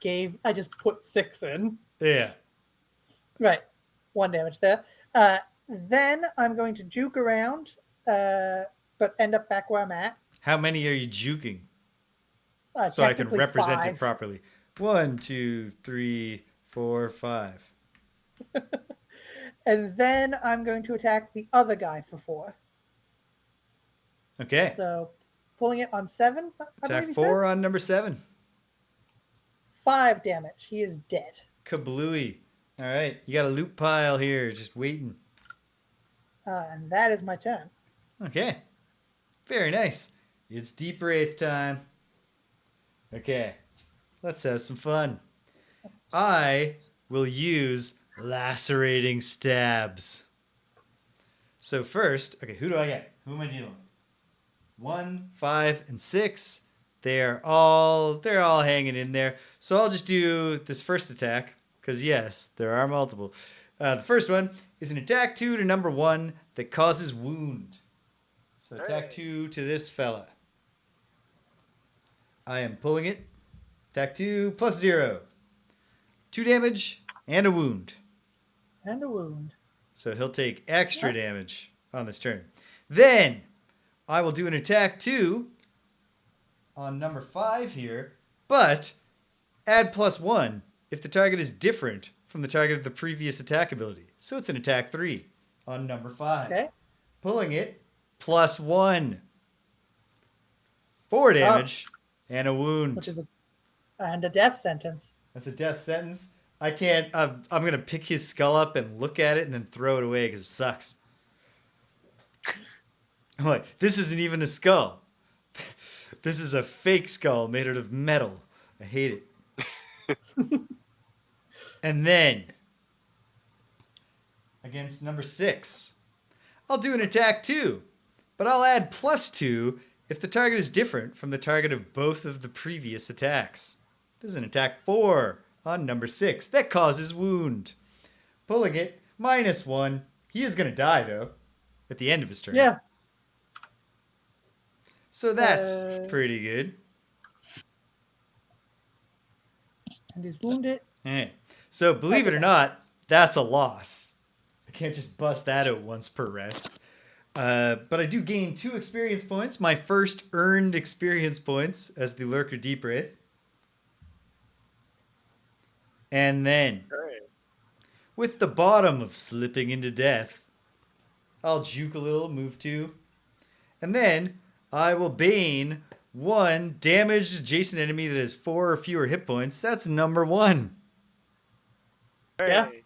put 6 in. Yeah. Right, 1 damage there. Then I'm going to juke around, but end up back where I'm at. How many are you juking? So I can Technically represent 5. it properly. 1, 2, 3, 4, 5. And then I'm going to attack the other guy for 4. Okay. So pulling it on 7. I Attack believe he 4 said. on number 7. 5 damage. He is dead. Kablooey. All right. You got a loot pile here, just waiting. And that is my turn. Okay. Very nice. It's Deepwraith time. Okay. Let's have some fun. I will use Lacerating Stabs. So first, okay, who do I get? Who am I dealing with? 1, 5, and 6. They're all hanging in there. So I'll just do this first attack, because yes, there are multiple. The first one is an attack 2 to number 1 that causes wound. So attack 2 to this fella. I am pulling it. Attack 2 plus 0. 2 damage and a wound. And a wound. So he'll take extra damage on this turn. Then I will do an attack 2 on number 5 here, but add +1 if the target is different from the target of the previous attack ability. So it's an attack 3 on number 5. Okay. Pulling it +1. 4 damage and a wound. Which is a death sentence. That's a death sentence. I can't. I'm gonna pick his skull up and look at it and then throw it away because it sucks. I'm like, this isn't even a skull. This is a fake skull made out of metal. I hate it. And then against number 6, I'll do an attack 2, but I'll add +2 if the target is different from the target of both of the previous attacks. This is an attack 4 on number 6. That causes wound. Pulling it, -1. He is going to die, though, at the end of his turn. Yeah. So that's pretty good. And he's wounded. Hey. So believe it or not, that's a loss. I can't just bust that out once per rest. But I do gain 2 experience points. My first earned experience points as the Lurker Deepwraith. And then, Great. with the bottom of slipping into death, I'll juke a little, move 2. And then I will Bane 1 damaged adjacent enemy that has 4 or fewer hit points. That's number 1. Yeah. Hooray.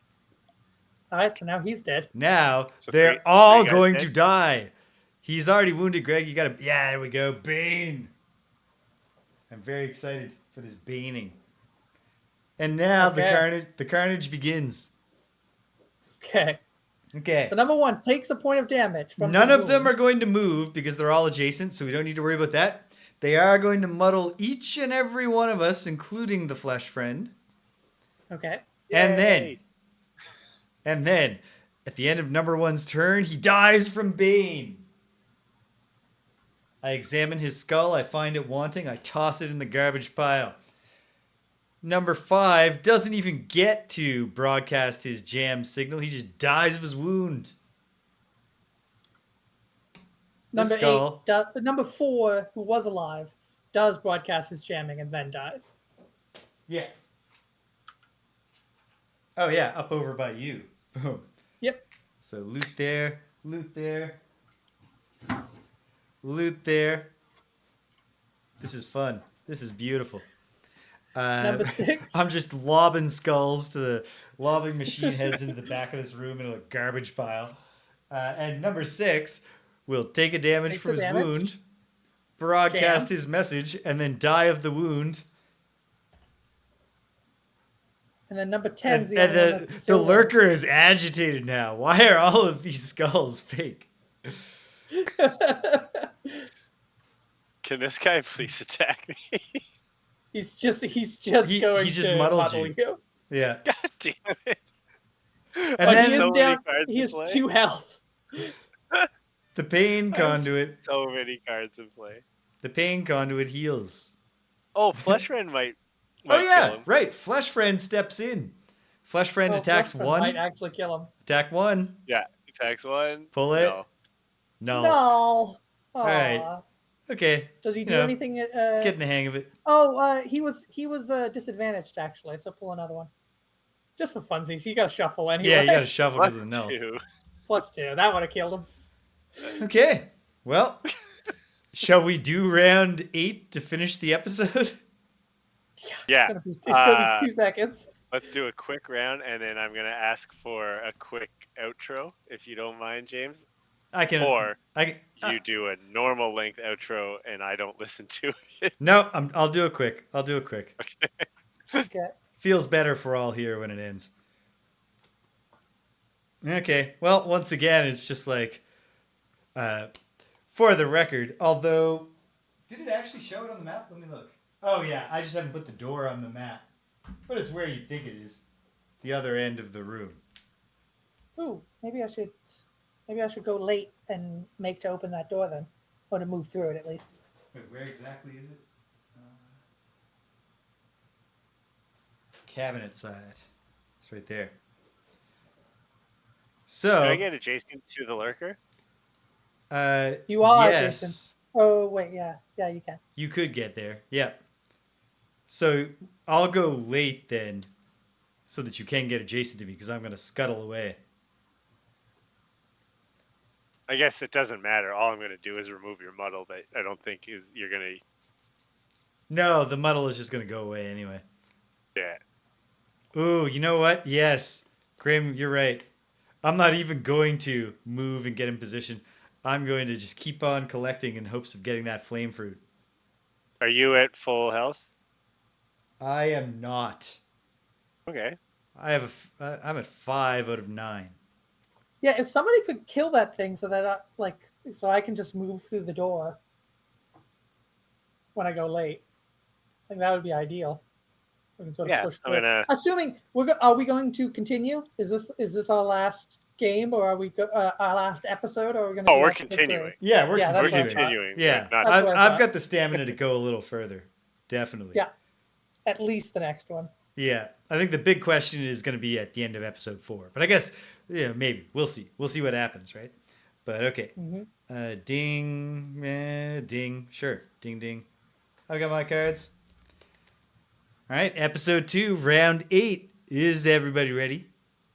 All right, so now he's dead. Now So they're three all guys going dead? to die. He's already wounded, Greg. You gotta. Yeah, there we go. Bane. I'm very excited for this baning. And now Okay. the carnage begins. Okay. Okay. So number 1 takes a point of damage from None his of them wound. are going to move because they're all adjacent, so we don't need to worry about that. They are going to muddle each and every one of us, including the flesh friend. Okay. Yay. And then, at the end of number 1's turn, he dies from Bane. I examine his skull, I find it wanting, I toss it in the garbage pile. Number 5 doesn't even get to broadcast his jam signal, he just dies of his wound. Number skull. 8, number 4, who was alive, does broadcast his jamming and then dies. Yeah. Oh yeah, up over by you. Boom. Yep. So loot there, loot there, loot there. This is fun. This is beautiful. Number 6. I'm just lobbing skulls lobbing machine heads into the back of this room into a garbage pile. And number 6 will take a damage Takes from the his damage. wound, broadcast Jam. his message, and then die of the wound. And then number 10 is And, the only one that's the still lurker is agitated now. Why are all of these skulls fake? Can this guy please attack me? He's just He going just to muddled muddle you. you. Yeah. God damn it. And But then he is so many down. cards He in has play. 2 health. The Pain Conduit. So many cards in play. The Pain Conduit heals. Oh, Fleshman might Oh kill yeah, him. right. Flesh Friend steps in. Flesh Friend Oh, attacks Fleshman 1. might actually kill him. Attack 1. Yeah, attacks 1. Pull it. No. No. No. right. Aw. Okay. Does he You do know, anything? Just getting the hang of it. He was disadvantaged actually. So pull another one, just for funsies. You got to shuffle anyway. Yeah, you got to shuffle because Plus of the no. 2. +2. That would have killed him. Okay. Well, shall we do round 8 to finish the episode? Yeah. It's gonna be 2 seconds. Let's do a quick round, and then I'm going to ask for a quick outro, if you don't mind, James. I can. Or I you do a normal length outro, and I don't listen to it. No, I'll do it quick. I'll do it quick. Okay. Feels better for all here when it ends. Okay. Well, once again, it's just like, for the record, although, did it actually show it on the map? Let me look. Oh yeah, I just haven't put the door on the map. But it's where you think it is. The other end of the room. Ooh, maybe I should go late and make to open that door then, or to move through it at least. Wait, where exactly is it? Cabinet side. It's right there. So. Can I get adjacent to the lurker? You are yes. adjacent. Oh wait, yeah, you can. You could get there. Yeah. So I'll go late then, so that you can get adjacent to me, because I'm going to scuttle away. I guess it doesn't matter. All I'm going to do is remove your muddle, but I don't think you're going to... No, the muddle is just going to go away anyway. Yeah. Ooh, you know what? Yes. Grim, you're right. I'm not even going to move and get in position. I'm going to just keep on collecting in hopes of getting that flame fruit. Are you at full health? I am not. Okay. I'm at 5 out of 9. Yeah, if somebody could kill that thing so that so I can just move through the door when I go late, I think that would be ideal. We can sort of push through. Assuming are we going to continue? Is this our last game, or are we our last episode, or are we going to? Oh, we're continuing. Yeah, we're that's continuing. Yeah, Not I've got the stamina to go a little further. Definitely. Yeah, at least the next one. Yeah, I think the big question is going to be at the end of episode 4. But I guess, yeah, maybe we'll see. We'll see what happens, right? But okay. Ding, ding, sure, ding, ding. I got my cards. All right, episode 2, round 8. Is everybody ready?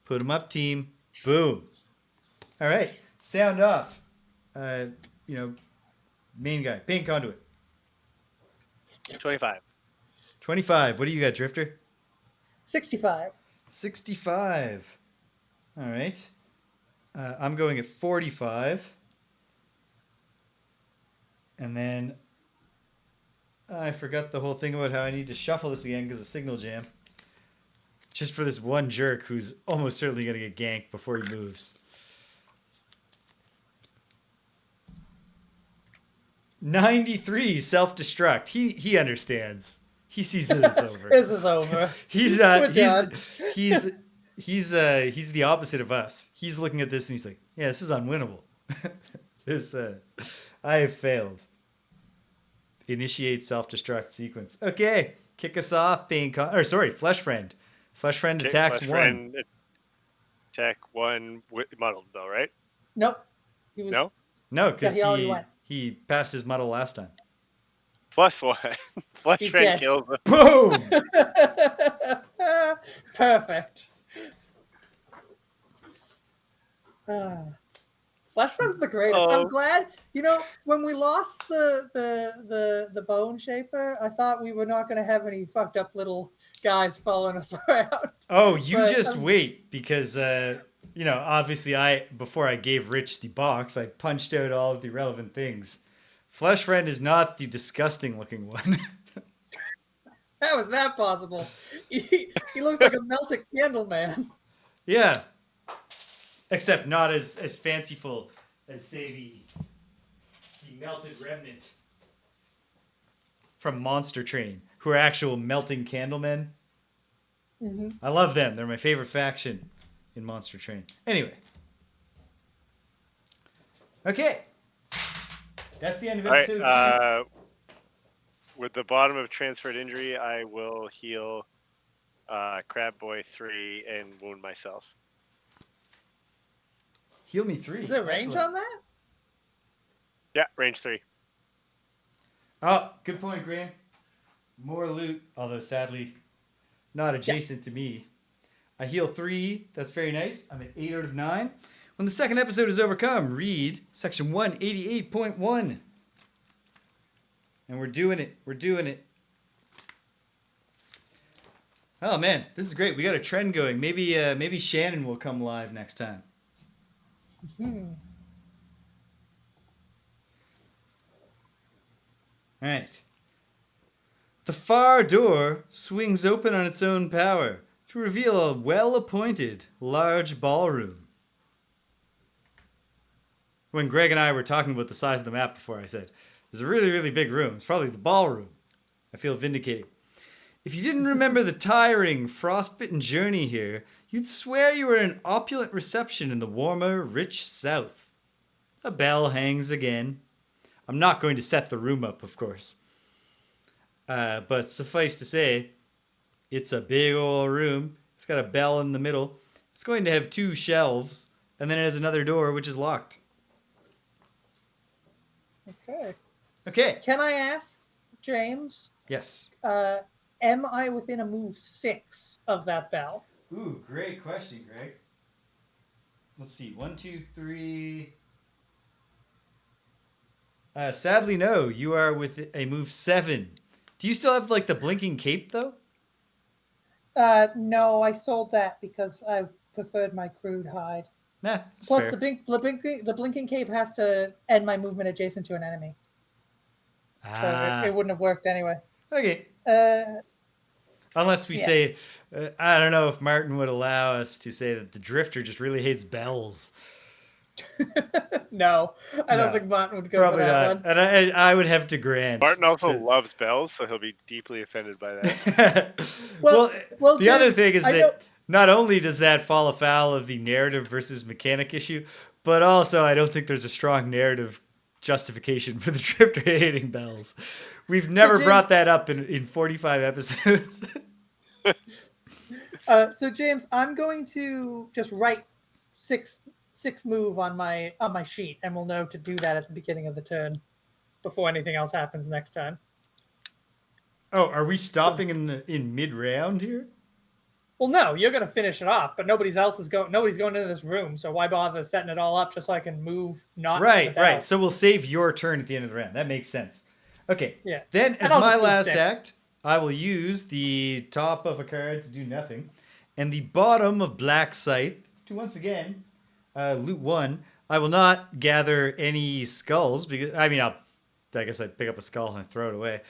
Put them up, team. Boom. All right, sound off. Main guy, Pain Conduit. 25. 25. What do you got, Drifter? 65. 65. All right. I'm going at 45. And then I forgot the whole thing about how I need to shuffle this again because of signal jam. Just for this one jerk who's almost certainly going to get ganked before he moves. 93 self-destruct. He understands. He sees that it's over. This is over. He's not. We're done. He's the opposite of us. He's looking at this and he's like, "Yeah, this is unwinnable. I have failed." Initiate self-destruct sequence. Okay, kick us off. Flesh Friend. Flesh Friend attacks Flesh 1. Friend attack 1 muddled though, right? Nope. No. No, because he already went. he passed his muddle last time. +1. Flesh He's Friend dead. kills him. Boom. Perfect. Flesh Friend's the greatest. Oh. I'm glad. When we lost the Bone Shaper, I thought we were not going to have any fucked up little guys following us around. Oh, you But, just wait because obviously before I gave Rich the box, I punched out all of the relevant things. Flesh Friend is not the disgusting looking one. How is that possible? He looks like a melted candle man. Yeah. Except not as fanciful as, say, the melted remnant from Monster Train, who are actual melting candlemen. Mm-hmm. I love them. They're my favorite faction in Monster Train. Anyway. Okay. That's the end of episode 2. With the bottom of transferred injury, I will heal Crab Boy 3 and wound myself. Heal me 3. Is there range Excellent. on that? Yeah, range 3. Oh, good point, Graham. More loot, although sadly not adjacent to me. I heal 3. That's very nice. I'm at 8 out of 9. When the second episode is overcome, read section 188.1. And we're doing it. We're doing it. Oh, man. This is great. We got a trend going. Maybe Shannon will come live next time. All right. The far door swings open on its own power to reveal a well-appointed, large ballroom. When Greg and I were talking about the size of the map before, I said, there's a really, really big room. It's probably the ballroom. I feel vindicated. If you didn't remember the tiring, frostbitten journey here, you'd swear you were in an opulent reception in the warmer, rich south. A bell hangs again. I'm not going to set the room up, of course. But suffice to say, it's a big old room. It's got a bell in the middle. It's going to have 2 shelves, and then it has another door which is locked. Okay. Can I ask, James? Yes. Am I within a move 6 of that bell? Ooh, great question, Greg. Let's see. 1, 2, 3. Sadly, no. You are with a move 7. Do you still have the blinking cape though? No, I sold that because I preferred my crude hide. Nah, that's Plus, fair. the blinking cape has to end my movement adjacent to an enemy. So it wouldn't have worked anyway. Okay. Unless we Yeah. say, I don't know if Martin would allow us to say that the Drifter just really hates bells. No, I don't No, think Martin would go Probably for that not. one. And I would have to grant. Martin also loves bells, so he'll be deeply offended by that. well, the James, other thing is I that know- not only does that fall afoul of the narrative versus mechanic issue, but also I don't think there's a strong narrative justification for the Drifter hating bells. We've never James- brought that up in 45 episodes. So James, I'm going to just write six move on my sheet, and we'll know to do that at the beginning of the turn before anything else happens next time. Oh, are we stopping in mid round here? Well, no, you're going to finish it off, but nobody's going into this room, so why bother setting it all up just so I can move not to the Right, bell? right. So we'll save your turn at the end of the round. That makes sense. Okay. Yeah. Then, as I'll my just move last 6. act, I will use the top of a card to do nothing, and the bottom of Black Scythe to once again loot 1. I will not gather any skulls because I guess I'd pick up a skull and throw it away,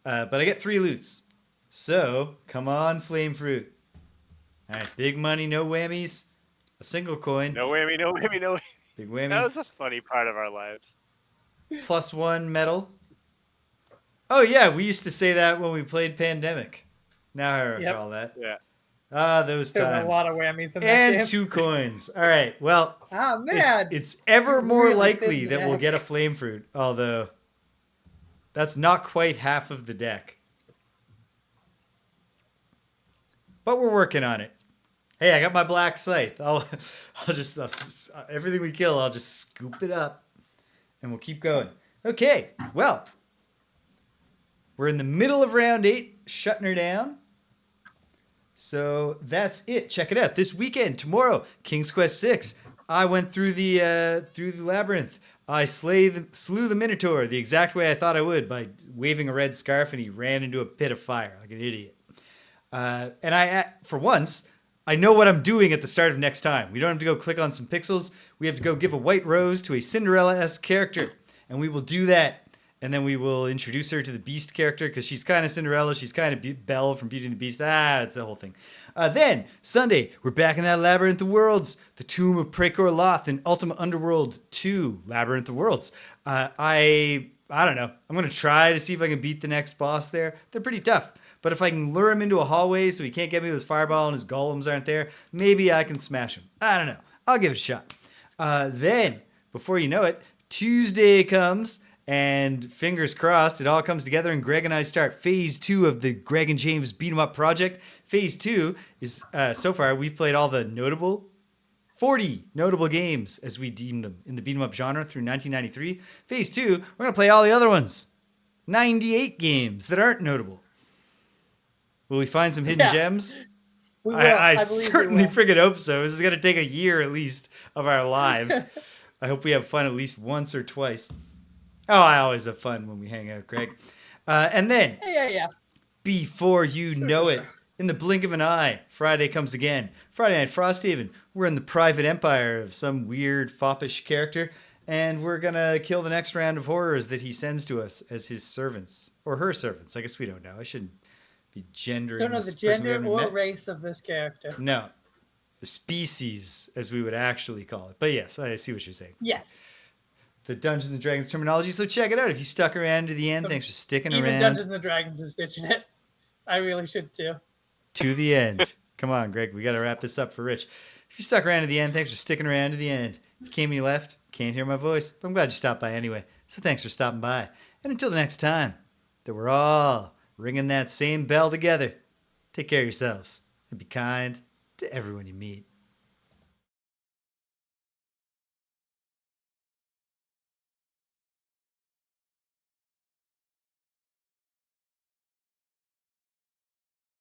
but I get 3 loots. So come on, Flame Fruit. All right, big money, no whammies. A single coin. No whammy, no whammy, no whammy. Big whammy. That was a funny part of our lives. +1 metal. Oh yeah, we used to say that when we played Pandemic. Now I recall that. Yeah. Ah, those There's times. a lot of whammies in that And game. 2 coins. All right. Well, Ah, man. it's ever You're more really likely thin that we'll deck. get a Flame Fruit, although that's not quite half of the deck. But we're working on it. Hey, I got my Black Scythe. I'll just everything we kill, I'll just scoop it up, and we'll keep going. Okay. Well, we're in the middle of round 8, shutting her down. So that's it. Check it out. This weekend, tomorrow, King's Quest 6. I went through the labyrinth. I slew the Minotaur the exact way I thought I would by waving a red scarf, and he ran into a pit of fire like an idiot. And I, for once, I know what I'm doing at the start of next time. We don't have to go click on some pixels. We have to go give a white rose to a Cinderella-esque character, and we will do that. And then we will introduce her to the Beast character because she's kind of Cinderella. She's kind of Belle from Beauty and the Beast. It's the whole thing. Then, Sunday, we're back in that Labyrinth of Worlds, the Tomb of Prekor Loth and Ultima Underworld 2, Labyrinth of Worlds. I don't know. I'm going to try to see if I can beat the next boss there. They're pretty tough. But if I can lure him into a hallway so he can't get me with his fireball and his golems aren't there, maybe I can smash him. I don't know. I'll give it a shot. Then, before you know it, Tuesday comes, and fingers crossed, it all comes together, and Greg and I start Phase 2 of the Greg and James Beat 'em Up project. Phase 2 is, so far, we've played all the 40 notable games, as we deem them, in the beat 'em up genre through 1993. Phase 2, we're going to play all the other ones. 98 games that aren't notable. Will we find some hidden gems? We will. I believe certainly we will. friggin' hope so. This is going to take a year at least of our lives. I hope we have fun at least once or twice. Oh, I always have fun when we hang out, Greg. And then, Yeah. before you know it, sure. in the blink of an eye, Friday comes again. Friday night, Frosthaven. We're in the private empire of some weird foppish character, and we're going to kill the next round of horrors that he sends to us as his servants. Or her servants. I guess we don't know. I shouldn't be gendering Don't know this the person we gender haven't or met. race of this character. No. The species, as we would actually call it. But yes, I see what you're saying. Yes. The Dungeons and Dragons terminology. So check it out. If you stuck around to the end, thanks for sticking Even around Dungeons and Dragons is ditching it. I really should too. to the end. Come on, Greg. We got to wrap this up for Rich. If you stuck around to the end, thanks for sticking around to the end. If you came and you left, can't hear my voice. But I'm glad you stopped by anyway. So thanks for stopping by. And until the next time, that we're all ringing that same bell together. Take care of yourselves and be kind to everyone you meet.